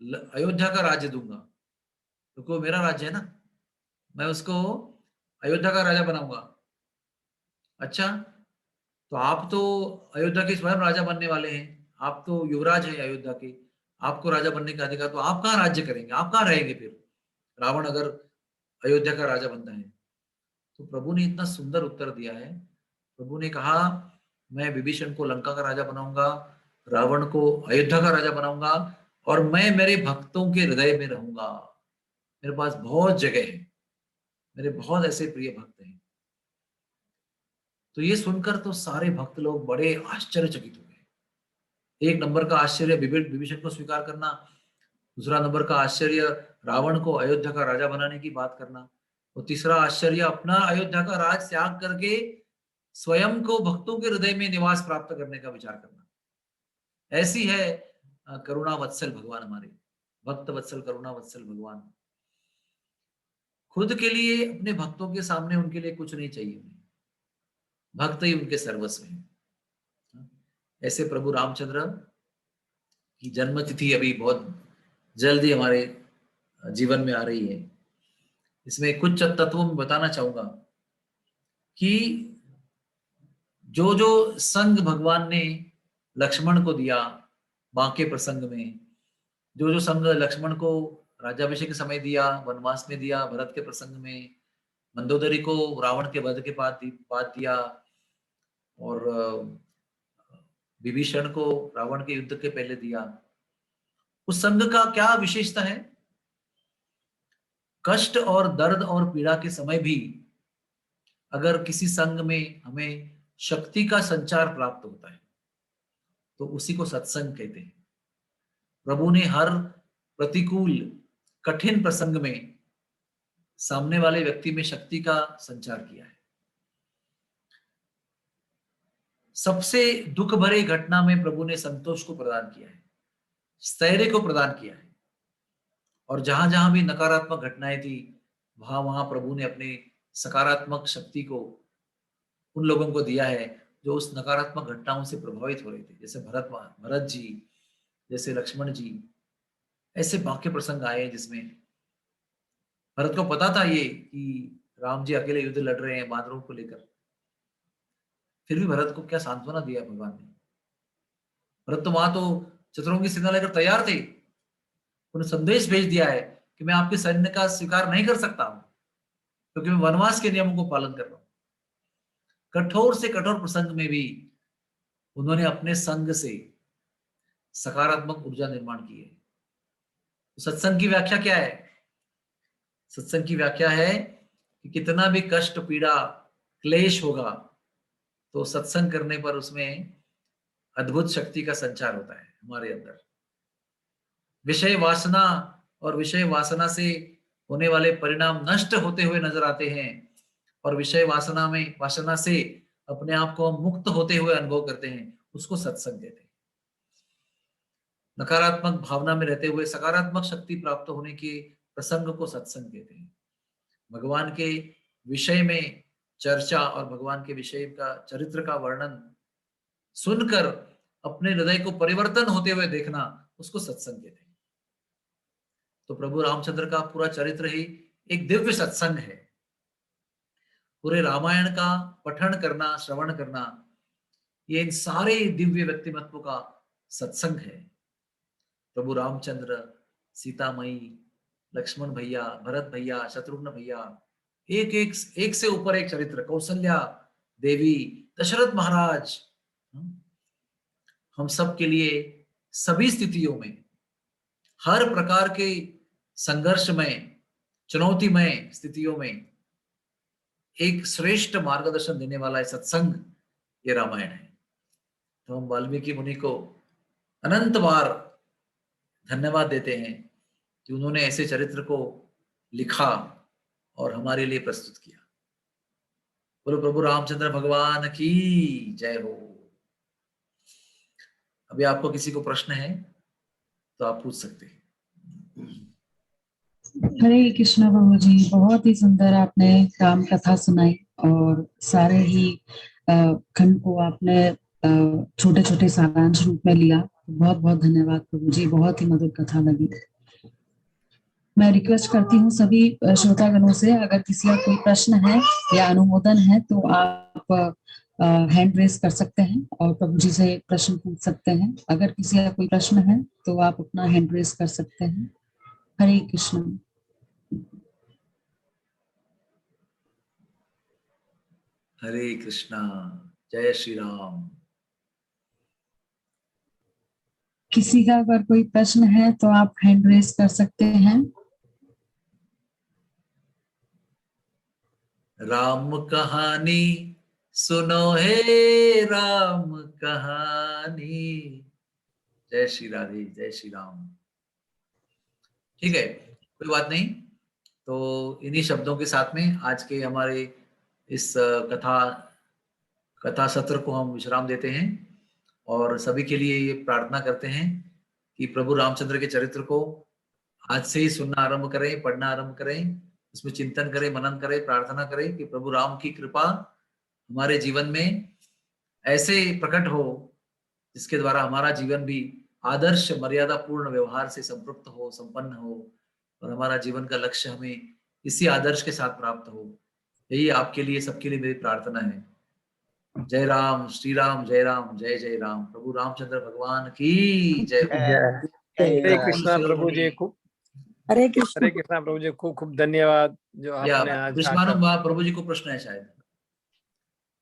Speaker 2: अयोध्या का राज्य दूंगा, क्योंकि वो मेरा राज्य है ना, मैं उसको अयोध्या का राजा बनाऊंगा। अच्छा, तो आप तो अयोध्या के स्वयं राजा बनने वाले हैं, आप तो युवराज हैं अयोध्या के, आपको राजा बनने का अधिकार, तो आप कहाँ राज्य करेंगे, आप कहाँ रहेंगे फिर, रावण अगर अयोध्या का राजा बनता है? तो प्रभु ने इतना सुंदर उत्तर दिया है। प्रभु ने कहा मैं विभीषण को लंका का राजा बनाऊंगा, रावण को अयोध्या का राजा बनाऊंगा, और मैं मेरे भक्तों के हृदय में रहूंगा। मेरे पास बहुत जगह है, मेरे बहुत ऐसे प्रिय भक्त हैं। तो ये सुनकर तो सारे भक्त लोग बड़े आश्चर्यचकित हो गए। एक नंबर का आश्चर्य विभीषण को स्वीकार करना, दूसरा नंबर का आश्चर्य रावण को अयोध्या का राजा बनाने की बात करना, और तीसरा आश्चर्य अपना अयोध्या का राज त्याग करके स्वयं को भक्तों के हृदय में निवास प्राप्त करने का विचार करना। ऐसी है करुणा वत्सल भगवान हमारे, भक्त वत्सल करुणा वत्सल भगवान। खुद के लिए, अपने भक्तों के सामने उनके लिए कुछ नहीं चाहिए उन्हें, भक्त ही उनके सर्वस्व हैं। ऐसे प्रभु रामचंद्र की जन्म तिथि अभी बहुत जल्दी हमारे जीवन में आ रही है। इसमें कुछ तत्वों में बताना चाहूंगा कि जो जो संग भगवान ने लक्ष्मण को दिया बांके प्रसंग में, जो जो संग लक्ष्मण को राज्याभिषेक के समय दिया, वनवास में दिया, भरत के प्रसंग में, मंदोदरी को रावण के वध के बाद दिया, और विभीषण को रावण के युद्ध के पहले दिया, उस संग का क्या विशेषता है? कष्ट और दर्द और पीड़ा के समय भी अगर किसी संग में हमें शक्ति का संचार प्राप्त होता है, तो उसी को सत्संग कहते हैं। प्रभु ने हर प्रतिकूल कठिन प्रसंग में सामने वाले व्यक्ति में शक्ति का संचार किया है। सबसे दुख भरे घटना में प्रभु ने संतोष को प्रदान किया है, स्थैर्य को प्रदान किया है, और जहां जहां भी नकारात्मक घटनाएं थी, वहां वहां प्रभु ने अपने सकारात्मक शक्ति को उन लोगों को दिया है जो उस नकारात्मक घटनाओं से प्रभावित हो रहे थे, जैसे भरत जी, जैसे लक्ष्मण जी। ऐसे बाकी प्रसंग आए जिसमें भरत को पता था ये कि राम जी अकेले युद्ध लड़ रहे हैं बानरों को लेकर, फिर भी भरत को क्या सांत्वना दिया भगवान ने। भरत तो वहां तो शत्रुओं की सेना लेकर तैयार थे, उन्हें संदेश भेज दिया है कि मैं आपके सैन्य का स्वीकार नहीं कर सकता हूं, क्योंकि मैं वनवास के नियमों को पालन कर रहा हूं। कठोर से कठोर प्रसंग में भी उन्होंने अपने संग से सकारात्मक ऊर्जा निर्माण की है। तो सत्संग की व्याख्या क्या है? सत्संग की व्याख्या है कि कितना भी कष्ट, पीड़ा, क्लेश होगा, तो सत्संग करने पर उसमें अद्भुत शक्ति का संचार होता है हमारे अंदर। विषय वासना और विषय वासना से होने वाले परिणाम नष्ट होते हुए नजर आते हैं, और विषय वासना से अपने आप को हम मुक्त होते हुए अनुभव करते हैं, उसको सत्संग कहते हैं। नकारात्मक भावना में रहते हुए सकारात्मक शक्ति प्राप्त होने के प्रसंग को सत्संग कहते हैं। भगवान के विषय में चर्चा और भगवान के विषय का चरित्र का वर्णन सुनकर अपने हृदय को परिवर्तन होते हुए देखना, उसको सत्संग कहते हैं। तो प्रभु रामचंद्र का पूरा चरित्र ही एक दिव्य सत्संग है। पूरे रामायण का पठन करना, श्रवण करना, ये इन सारे दिव्य व्यक्तिमत्व का सत्संग है। प्रभु रामचंद्र, सीता मई, लक्ष्मण भैया, भरत भैया, शत्रुघ्न भैया, एक से ऊपर एक चरित्र, कौशल्या देवी, दशरथ महाराज, हम सब के लिए सभी स्थितियों में, हर प्रकार के संघर्ष में, चुनौतीमय स्थितियों में एक श्रेष्ठ मार्गदर्शन देने वाला सत्संग ये रामायण है। तो हम वाल्मीकि मुनि को अनंत बार धन्यवाद देते हैं कि उन्होंने ऐसे चरित्र को लिखा और हमारे लिए प्रस्तुत किया। बोलो प्रभु रामचंद्र भगवान की जय हो। अभी आपको किसी को प्रश्न है तो आप पूछ सकते हैं।
Speaker 1: हरे कृष्णा प्रभु जी, बहुत ही सुंदर आपने राम कथा सुनाई और सारे ही खंड को आपने छोटे छोटे सारांश रूप में लिया। बहुत बहुत धन्यवाद प्रभु जी, बहुत ही मधुर कथा लगी। मैं रिक्वेस्ट करती हूँ सभी श्रोतागणों से, अगर किसी का कोई प्रश्न है या अनुमोदन है तो आप हैंड रेज कर सकते हैं और प्रभु जी से प्रश्न पूछ सकते हैं। अगर किसी का कोई प्रश्न है तो आप अपना हैंड रेज कर सकते हैं। हरे कृष्ण।
Speaker 2: हरे कृष्णा। जय श्री राम।
Speaker 1: किसी का अगर कोई प्रश्न है तो आप हैंड रेज कर सकते हैं।
Speaker 2: राम कहानी सुनो हे राम कहानी। जय श्री राधे, जय श्री राम। ठीक है, कोई बात नहीं। तो इन्हीं शब्दों के साथ में आज के हमारे इस कथा सत्र को हम विश्राम देते हैं और सभी के लिए ये प्रार्थना करते हैं कि प्रभु रामचंद्र के चरित्र को आज से ही सुनना आरंभ करें, पढ़ना आरंभ करें, उसमें चिंतन करें, मनन करें, प्रार्थना करें कि प्रभु राम की कृपा हमारे जीवन में ऐसे प्रकट हो जिसके द्वारा हमारा जीवन भी आदर्श मर्यादा पूर्ण व्यवहार से संपृक्त हो, संपन्न हो और हमारा जीवन का लक्ष्य हमें इसी आदर्श के साथ प्राप्त हो। यही आपके लिए, सबके लिए मेरी प्रार्थना है। जय राम, श्री राम, जय राम, जय जय राम। प्रभु रामचंद्र भगवान की जय।
Speaker 6: हरे कृष्णा प्रभु जी, खूब
Speaker 4: हरे कृष्ण।
Speaker 6: हरे कृष्णा प्रभु जी, खूब खूब धन्यवाद जो आपने आज
Speaker 2: प्रभु जी को प्रश्न है शायद,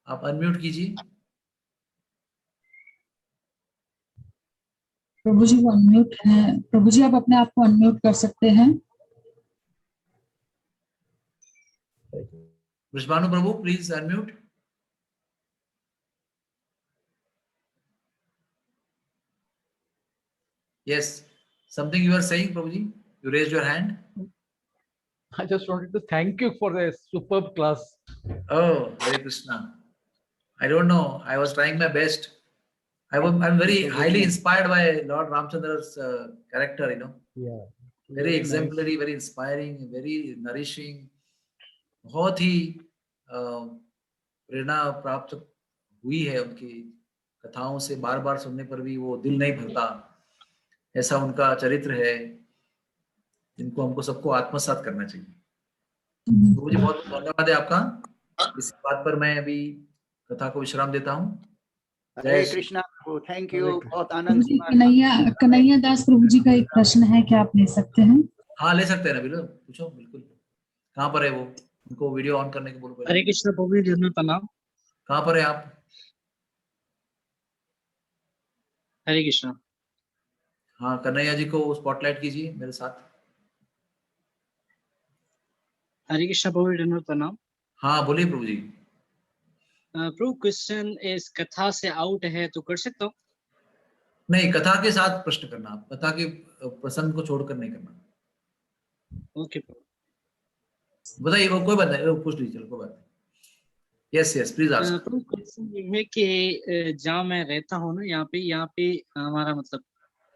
Speaker 2: आप अनम्यूट कीजिए।
Speaker 1: प्रभु जी वो अनम्यूट है। प्रभु जी आप अपने आप को अनम्यूट कर सकते हैं।
Speaker 2: वृषभानु प्रभु please unmute. Yes, something you are saying, Prabhuji? You raised your hand.
Speaker 7: I just wanted to thank you for the superb class.
Speaker 2: Oh, Hare Krishna. I don't know. I was trying my best. I'm very highly inspired by Lord Ramchandra's character.
Speaker 7: Yeah.
Speaker 2: Very exemplary, very inspiring, very nourishing. बहुत ही प्रेरणा प्राप्त हुई है उनकी कथाओं से। बार बार सुनने पर भी वो दिल नहीं भरता, ऐसा उनका चरित्र है जिनको हमको सबको आत्मसात करना चाहिए। तो मुझे बहुत धन्यवाद है आपका। इस बात पर मैं अभी कथा को विश्राम देता हूँ।
Speaker 4: हरे कृष्णा प्रभु, थैंक यू। बहुत आनंद।
Speaker 1: कन्हैया दास प्रभु जी का एक प्रश्न है, क्या आप ले सकते हैं?
Speaker 2: हाँ ले सकते हैं ना, बिल्कुल पूछो। बिल्कुल, कहाँ पर है वो? उनको वीडियो ऑन करने को बोलो।
Speaker 8: हरे कृष्ण प्रभु जी, प्रणाम।
Speaker 2: कहाँ पर है आप?
Speaker 8: हरे कृष्ण।
Speaker 2: हाँ, कन्हैया जी को स्पॉटलाइट कीजिए मेरे साथ।
Speaker 8: हरे कृष्ण प्रभु जी, प्रणाम।
Speaker 2: हाँ बोलिए प्रभु जी।
Speaker 8: प्रभु क्वेश्चन इस कथा से आउट है तो कर सकता हूँ?
Speaker 2: नहीं, कथा के साथ प्रश्न करना, कथा के प्रसंग को छोड़कर नहीं करना।
Speaker 8: ओके
Speaker 2: बताइए, वो कोई बात नहीं, पूछ लीजिए, कोई बात नहीं। Yes yes please ask.
Speaker 8: Prabhu question ये है कि जहाँ मैं रहता हूँ ना, यहाँ पे हमारा मतलब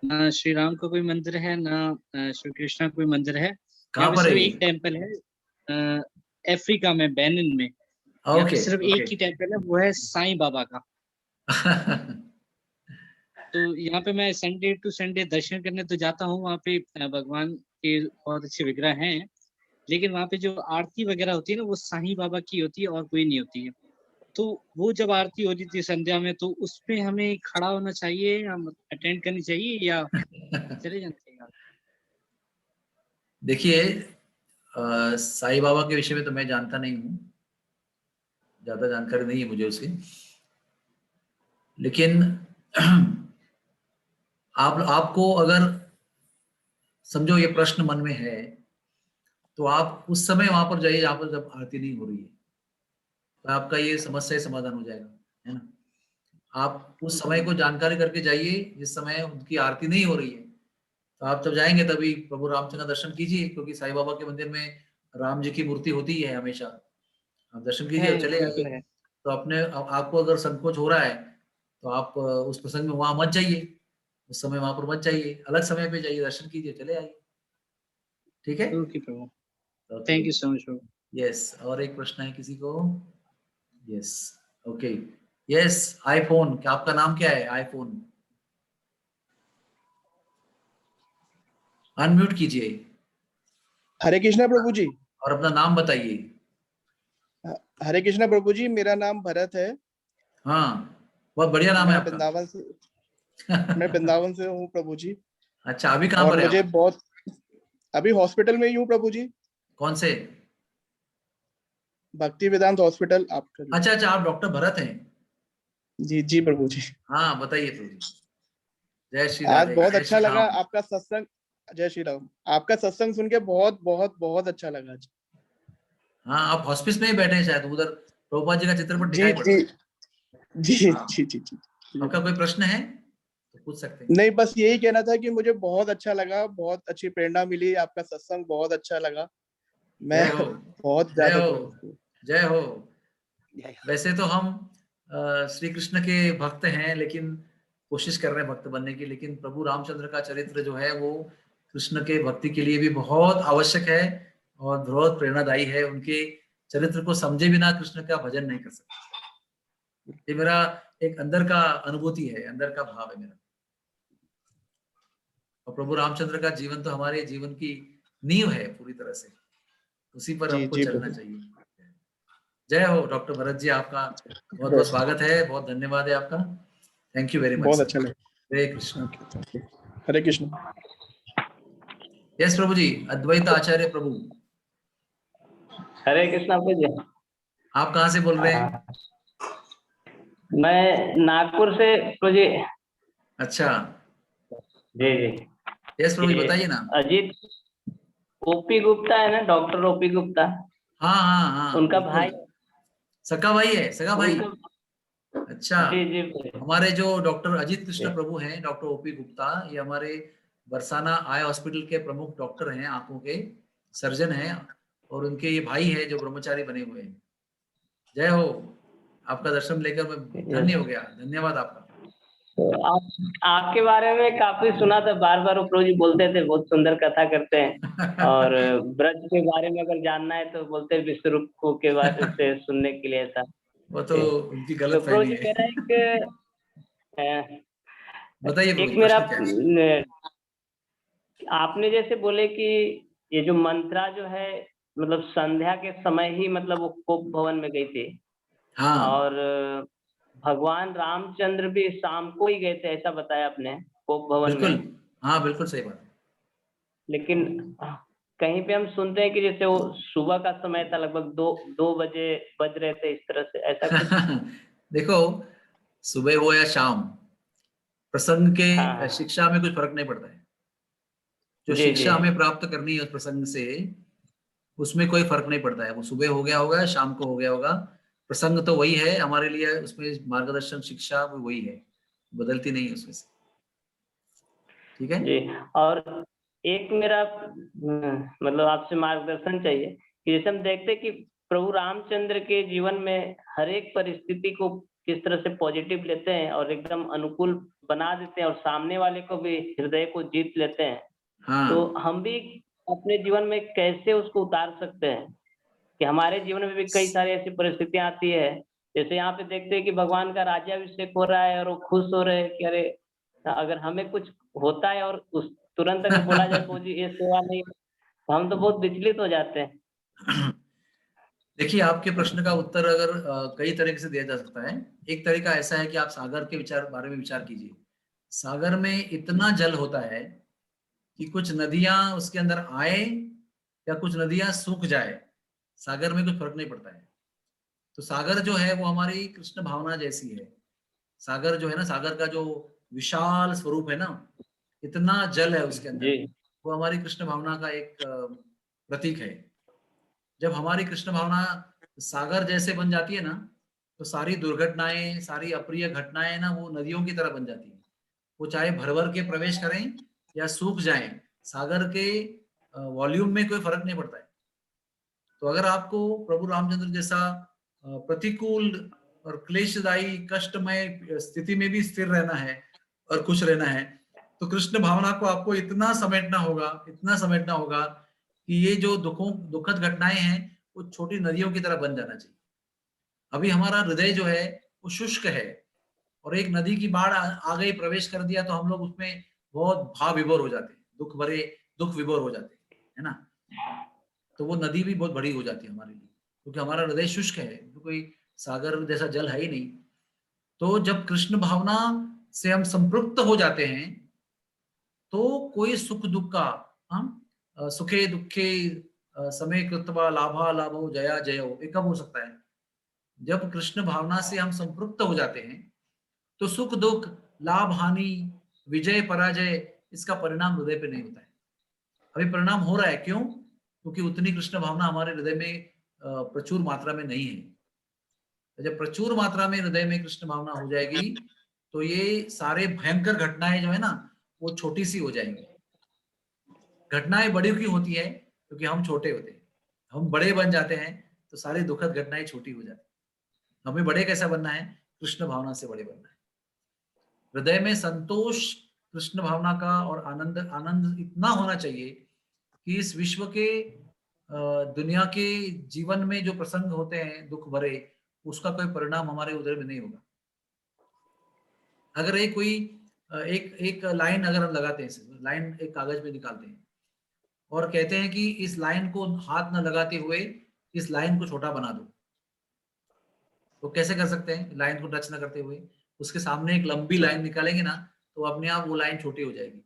Speaker 8: ना श्री राम का कोई मंदिर है, ना श्री कृष्णा का कोई मंदिर है।
Speaker 2: कहाँ
Speaker 8: यहाँ पे
Speaker 2: पर है
Speaker 8: सिर्फ
Speaker 2: ये?
Speaker 8: एक टेम्पल है अफ्रीका में, बेनिन में। यहाँ पे
Speaker 2: ओके
Speaker 8: सिर्फ एक ही टेम्पल है, वो है साईं बाबा का। तो यहाँ पे मैं संडे टू संडे दर्शन करने तो जाता हूँ। वहाँ पे भगवान के बहुत अच्छे विग्रह हैं, लेकिन वहाँ पे जो आरती वगैरह होती है ना, वो साईं बाबा की होती है और कोई नहीं होती है। तो वो जब आरती हो रही थी संध्या में, तो उसपे हमें खड़ा होना चाहिए या अटेंड करनी चाहिए या चले जाना चाहिए?
Speaker 2: देखिए, साईं बाबा के विषय में तो मैं जानता नहीं हूँ, ज्यादा जानकारी नहीं है मुझे उसकी, लेकिन आपको अगर समझो ये प्रश्न मन में है, तो आप उस समय वहां पर जाइए जहां पर जब आरती नहीं हो रही है, तो आपका ये समस्या समाधान हो जाएगा, है ना। आप उस समय को जानकारी करके जाइए जिस समय उनकी आरती नहीं हो रही है। तो आप जब जाएंगे तभी प्रभु रामचंद्र का दर्शन कीजिए, क्योंकि साईं बाबा के मंदिर में राम जी की मूर्ति होती है हमेशा। आप दर्शन कीजिए और चले
Speaker 8: बिल्कुल
Speaker 2: आइए।
Speaker 8: है।
Speaker 2: तो आपको अगर संकोच हो रहा है, तो आप उस प्रसंग में वहां मत जाइए, उस समय वहां पर मत जाइए, अलग समय पे जाइए, दर्शन कीजिए, चले आइए। ठीक है।
Speaker 8: Okay Prabhu,
Speaker 2: okay.
Speaker 8: Thank you so much Prabhu.
Speaker 2: Yes, और एक प्रश्न है किसी को? यस। ओके। यस, आईफोन, क्या आपका नाम क्या है? आईफोन, अनम्यूट कीजिए
Speaker 9: हरे कृष्णा प्रभु जी।
Speaker 2: और अपना नाम बताइए।
Speaker 9: हरे कृष्णा प्रभु जी, मेरा नाम भरत है।
Speaker 2: हाँ, बहुत बढ़िया नाम है
Speaker 9: मैं
Speaker 2: आपका।
Speaker 9: वृंदावन से मैं वृंदावन से हूँ प्रभु जी।
Speaker 2: अच्छा, अभी कहाँ
Speaker 9: और
Speaker 2: पर है
Speaker 9: मुझे
Speaker 2: आप?
Speaker 9: बहुत अभी हॉस्पिटल में ही हूँ प्रभु जी।
Speaker 2: कौन से?
Speaker 9: भक्ति वेदांत हॉस्पिटल आपका।
Speaker 2: अच्छा अच्छा, आप डॉक्टर भरत हैं?
Speaker 9: जी जी प्रभु जी।
Speaker 2: हाँ, बताइए प्रभु जी। जय श्री
Speaker 9: आज
Speaker 2: राधे,
Speaker 9: बहुत
Speaker 2: जय
Speaker 9: अच्छा
Speaker 2: श्री
Speaker 9: लगा
Speaker 2: राम।
Speaker 9: आपका सत्संग। जय श्री राम। आपका सत्संग सुन के बहुत बहुत बहुत अच्छा लगा आज।
Speaker 2: हाँ, आप हॉस्पिस में ही बैठे हैं शायद, उधर प्रभुपाद जी का चित्रपट
Speaker 9: जी
Speaker 2: दिखाई पड़
Speaker 9: जी
Speaker 2: रहा है।
Speaker 9: जी
Speaker 2: हाँ।
Speaker 9: जी जी जी।
Speaker 2: आपका कोई प्रश्न है तो पूछ सकते हैं।
Speaker 9: नहीं, बस यही कहना था कि मुझे बहुत अच्छा लगा, बहुत अच्छी प्रेरणा मिली, आपका सत्संग बहुत अच्छा लगा। मैं
Speaker 2: जय हो,
Speaker 9: बहुत
Speaker 2: जय
Speaker 9: ज्यादा
Speaker 2: हो,
Speaker 9: खुश हूँ।
Speaker 2: जय हो। वैसे तो हम श्री कृष्ण के भक्त हैं, लेकिन कोशिश कर रहे हैं भक्त बनने की, लेकिन प्रभु रामचंद्र का चरित्र जो है वो कृष्ण के भक्ति के लिए भी बहुत आवश्यक है और बहुत प्रेरणादायी है। उनके चरित्र को समझे बिना कृष्ण का भजन नहीं कर सकते। ये मेरा एक अंदर का अनुभूति है, अंदर का भाव है मेरा। और प्रभु रामचंद्र का जीवन तो हमारे जीवन की नींव है पूरी तरह से, उसी पर
Speaker 9: जी
Speaker 2: हमको
Speaker 9: जी
Speaker 2: चलना
Speaker 9: प्रभु।
Speaker 2: चाहिए। जय हो डॉक्टर भरत जी, आपका बहुत बहुत स्वागत है, बहुत धन्यवाद है आपका। थैंक यू वेरी मच
Speaker 9: बहुत
Speaker 2: सर।
Speaker 9: अच्छा लगा।
Speaker 2: हरे कृष्ण।
Speaker 9: ओके, हरे कृष्ण।
Speaker 2: यस प्रभु जी, अद्वैत आचार्य प्रभु।
Speaker 10: हरे कृष्णा प्रभु जी।
Speaker 2: आप कहाँ से बोल रहे हैं?
Speaker 10: मैं नागपुर से प्रभु जी।
Speaker 2: अच्छा,
Speaker 10: जी जी।
Speaker 2: यस प्रभु जी,
Speaker 10: ये
Speaker 2: बताइए ना।
Speaker 10: अजीत ओपी गुप्ता है ना, डॉक्टर ओपी गुप्ता,
Speaker 2: हाँ हाँ हाँ,
Speaker 10: उनका
Speaker 2: बिल्कुल।
Speaker 10: भाई,
Speaker 2: सगा भाई है, सगा भाई।
Speaker 10: उनका।
Speaker 2: अच्छा,
Speaker 10: जी जी।
Speaker 2: हमारे जो डॉक्टर अजीत
Speaker 10: जी
Speaker 2: कृष्ण प्रभु हैं, डॉक्टर ओपी गुप्ता, ये हमारे बरसाना आई हॉस्पिटल के प्रमुख डॉक्टर हैं, आंखों के सर्जन हैं, और उनके ये भाई है जो ब्रह्मचारी बने हुए हैं। जय हो, आपका दर्शन लेकर मैं धन्य हो गया, धन्यवाद आपका।
Speaker 10: तो आपके बारे में काफी सुना था, बार बार वो प्रभु जी बोलते थे बहुत सुंदर कथा करते हैं। और ब्रज के बारे में अगर जानना है तो बोलते हैं विश्व रूप को के बारे से सुनने के लिए ऐसा।
Speaker 2: वो तो उनकी
Speaker 10: तो
Speaker 2: गलत
Speaker 10: प्रभु
Speaker 2: फहमी
Speaker 10: जी
Speaker 2: है।
Speaker 10: मेरा
Speaker 2: बताइए प्रभु
Speaker 10: एक
Speaker 2: जी,
Speaker 10: मेरा
Speaker 2: प्रश्न क्या है?
Speaker 10: आपने जैसे बोले कि ये जो मंत्रा जो है, मतलब संध्या के समय ही मतलब वो कोप भवन में गई थी।
Speaker 2: हाँ,
Speaker 10: और भगवान रामचंद्र भी शाम को ही गए थे ऐसा बताया आपने कोप भवन
Speaker 2: बिल्कुल।
Speaker 10: में।
Speaker 2: हाँ, बिल्कुल सही बात है।
Speaker 10: लेकिन कहीं पे हम सुनते हैं कि जैसे वो सुबह का समय था, लगभग 2 बजे बज रहे थे, इस तरह से ऐसा कुछ।
Speaker 2: देखो, सुबह हो या शाम, प्रसंग
Speaker 10: हाँ
Speaker 2: के
Speaker 10: हाँ।
Speaker 2: शिक्षा में कुछ फर्क नहीं पड़ता है। जो
Speaker 10: जी जी।
Speaker 2: शिक्षा हमें प्राप्त करनी है उस प्रसंग से, उसमें कोई फर्क नहीं पड़ता है। वो सुबह हो गया होगा, शाम को हो गया होगा, प्रसंग तो वही है हमारे लिए। उसमें मार्गदर्शन शिक्षा भी वही है, बदलती नहीं है उसमें से। ठीक है।
Speaker 10: जी। और एक मेरा मतलब आपसे मार्गदर्शन चाहिए कि जैसे हम देखते हैं कि प्रभु रामचंद्र के जीवन में हर एक परिस्थिति को किस तरह से पॉजिटिव लेते हैं और एकदम अनुकूल बना देते हैं और सामने वाले को भी हृदय को जीत लेते हैं।
Speaker 2: हाँ।
Speaker 10: तो हम भी अपने जीवन में कैसे उसको उतार सकते हैं कि हमारे जीवन में भी कई सारी ऐसी परिस्थितियां आती है, जैसे यहाँ पे देखते हैं कि भगवान का राज्याभिषेक हो रहा है और वो खुश हो रहे हैं कि अरे अगर हमें कुछ होता है और उस तुरंत अगर बोला जाए तो जी ये सेवा नहीं, तो हम तो बहुत विचलित हो जाते हैं।
Speaker 2: देखिए, आपके प्रश्न का उत्तर अगर कई तरीके से दिया जा सकता है। एक तरीका ऐसा है कि आप सागर के बारे में विचार कीजिए। सागर में इतना जल होता है कि कुछ नदियां उसके अंदर आए या कुछ नदियां सूख जाए, सागर में कोई फर्क नहीं पड़ता है। तो सागर जो है वो हमारी कृष्ण भावना जैसी है। सागर जो है ना, सागर का जो विशाल स्वरूप है ना, इतना जल है उसके अंदर, वो हमारी कृष्ण भावना का एक प्रतीक है। जब हमारी कृष्ण भावना सागर जैसे बन जाती है ना, तो सारी दुर्घटनाएं, सारी अप्रिय घटनाएं ना वो नदियों की तरह बन जाती है। वो चाहे भर के प्रवेश करें या सूख जाएं, सागर के वॉल्यूम में कोई फर्क नहीं पड़ता है। तो अगर आपको प्रभु रामचंद्र जैसा प्रतिकूल और क्लेशदायी कष्टमय स्थिति में भी स्थिर रहना है और खुश रहना है, तो कृष्ण भावना को आपको इतना समेटना होगा कि ये जो दुखद घटनाएं हैं वो छोटी नदियों की तरह बन जाना चाहिए। अभी हमारा हृदय जो है वो शुष्क है और एक नदी की बाढ़ आ गई, प्रवेश कर दिया, तो हम लोग उसमें बहुत भाव विभोर हो जाते हैं, दुख विभोर हो जाते हैं, है ना। तो वो नदी भी बहुत बड़ी हो जाती है हमारे लिए, क्योंकि हमारा हृदय शुष्क है, तो कोई सागर जैसा जल है ही नहीं। तो जब कृष्ण भावना से हम संपृक्त हो जाते हैं तो कोई सुख दुख का हम सुखे दुखे समय कृत्वा लाभा लाभो जया जयो, ये कब हो सकता है? जब कृष्ण भावना से हम संपृक्त हो जाते हैं तो सुख दुख, लाभ हानि, विजय पराजय, इसका परिणाम हृदय पे नहीं होता है। अभी परिणाम हो रहा है, क्यों? क्योंकि उतनी कृष्ण भावना हमारे हृदय में प्रचुर मात्रा में नहीं है। जब प्रचुर मात्रा में हृदय में कृष्ण भावना हो जाएगी तो ये सारे भयंकर घटनाएं जो है ना वो छोटी सी हो जाएंगी। घटनाएं बड़ी क्यों होती है? क्योंकि हम छोटे होते हैं। हम बड़े बन जाते हैं तो सारी दुखद घटनाएं छोटी हो जाती है। हमें बड़े कैसा बनना है? कृष्ण भावना से बड़े बनना है। हृदय में संतोष कृष्ण भावना का और आनंद इतना होना चाहिए कि इस विश्व के दुनिया के जीवन में जो प्रसंग होते हैं दुख भरे, उसका कोई परिणाम हमारे उदर में नहीं होगा। अगर एक लाइन अगर हम लगाते हैं, लाइन एक कागज में निकालते हैं और कहते हैं कि इस लाइन को हाथ न लगाते हुए इस लाइन को छोटा बना दो, तो कैसे कर सकते हैं? लाइन को टच न करते हुए उसके सामने एक लंबी लाइन निकालेंगे ना तो अपने आप वो लाइन छोटी हो जाएगी।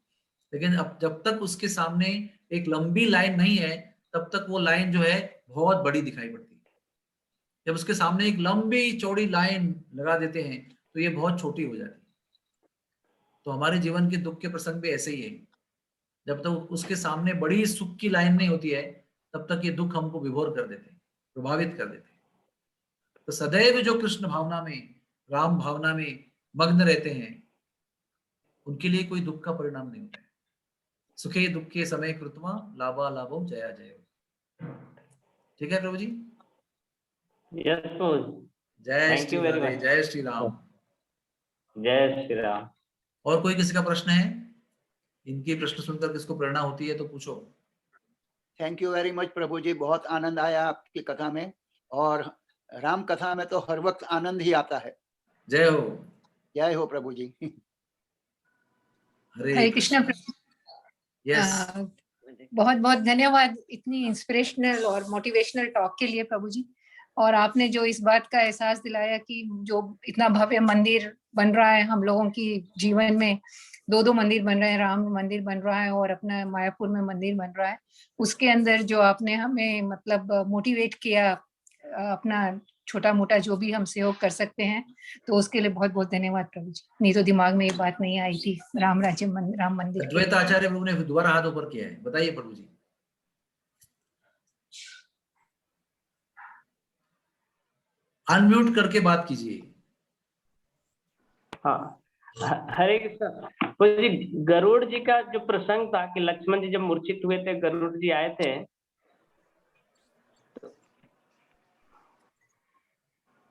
Speaker 2: लेकिन अब जब तक उसके सामने एक लंबी लाइन नहीं है तब तक वो लाइन जो है बहुत बड़ी दिखाई पड़ती है। जब उसके सामने एक लंबी चौड़ी लाइन लगा देते हैं तो ये बहुत छोटी हो जाती है। तो हमारे जीवन के दुख के प्रसंग भी ऐसे ही है। जब तक उसके सामने बड़ी सुख की लाइन नहीं होती है तब तक ये दुख हमको विभोर कर देते हैं, प्रभावित कर देते हैं। तो सदैव जो कृष्ण भावना में, राम भावना में मग्न रहते हैं उनके लिए कोई दुख का परिणाम नहीं होता है। सुखे दुखे समय कृत्वा लाभा लाभो जया जयो। ठीक है प्रभु जी?
Speaker 10: यस प्रभु।
Speaker 2: जय श्री राधे, जय श्री राम।
Speaker 10: जय श्री राम।
Speaker 2: और कोई किसी का प्रश्न है? इनकी प्रश्न सुनकर किसको प्रेरणा होती है तो पूछो।
Speaker 4: थैंक यू वेरी मच प्रभु जी, बहुत आनंद आया आपकी कथा में, और राम कथा में तो हर वक्त आनंद ही आता है।
Speaker 2: जय हो।
Speaker 4: जय हो प्रभु जी।
Speaker 3: हरे कृष्णा।
Speaker 2: यस,
Speaker 3: बहुत बहुत धन्यवाद इतनी इंस्पिरेशनल और मोटिवेशनल टॉक के लिए प्रभु जी। और आपने जो इस बात का एहसास दिलाया कि जो इतना भव्य मंदिर बन रहा है हम लोगों की जीवन में, दो मंदिर बन रहे हैं, राम मंदिर बन रहा है और अपना मायापुर में मंदिर बन रहा है, उसके अंदर जो आपने हमें मतलब मोटिवेट किया, अपना छोटा मोटा जो भी हम सहयोग कर सकते हैं, तो उसके लिए बहुत बहुत धन्यवाद प्रभु जी। नहीं तो दिमाग में ये बात नहीं आई थी राम मंदिर।
Speaker 2: अद्वैत आचार्य प्रभु ने दोबारा हाथ ऊपर किया है, बताइए प्रभु जी। अनम्यूट करके बात कीजिए।
Speaker 10: हाँ, हरे कृष्ण प्रभु जी। गरुड़ जी का जो प्रसंग था कि लक्ष्मण जी जब मूर्छित हुए थे, गरुड़ जी आए थे।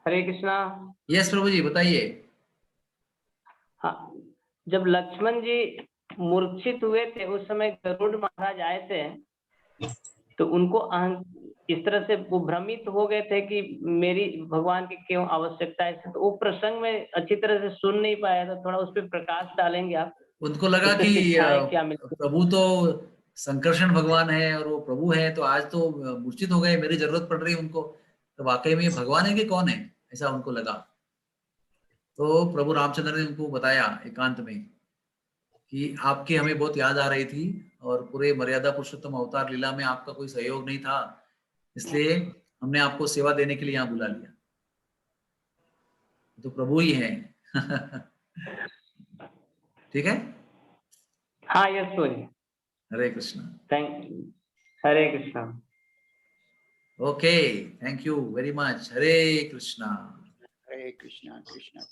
Speaker 10: हरे कृष्णा।
Speaker 2: यस प्रभु जी बताइए।
Speaker 10: हाँ, जब लक्ष्मण जी मूर्छित हुए थे उस समय गरुड़ महाराज आए थे, तो उनको इस तरह से वो भ्रमित हो गए थे कि मेरी भगवान की क्यों आवश्यकता है, तो वो प्रसंग में अच्छी तरह से सुन नहीं पाया था, थोड़ा उस पर प्रकाश डालेंगे आप?
Speaker 2: उनको लगा
Speaker 10: उससे
Speaker 2: कि
Speaker 10: शिक्षाएं क्या मिलती?
Speaker 2: प्रभु तो संकर्षण भगवान है और वो प्रभु है, तो आज तो मूर्छित हो गए, मेरी जरूरत पड़ रही है उनको, तो वाकई में ये भगवान है कि कौन है, ऐसा उनको लगा। तो प्रभु रामचंद्र ने उनको बताया एकांत में कि आपकी हमें बहुत याद आ रही थी और पूरे मर्यादा पुरुषोत्तम अवतार लीला में आपका कोई सहयोग नहीं था, इसलिए हमने आपको सेवा देने के लिए यहाँ बुला लिया। तो प्रभु ही है। ठीक है।
Speaker 10: हाँ यस प्रभु।
Speaker 2: हरे कृष्णा।
Speaker 10: हरे Krishna.
Speaker 2: Okay, thank you very much. हरे कृष्णा।
Speaker 4: हरे कृष्णा कृष्णा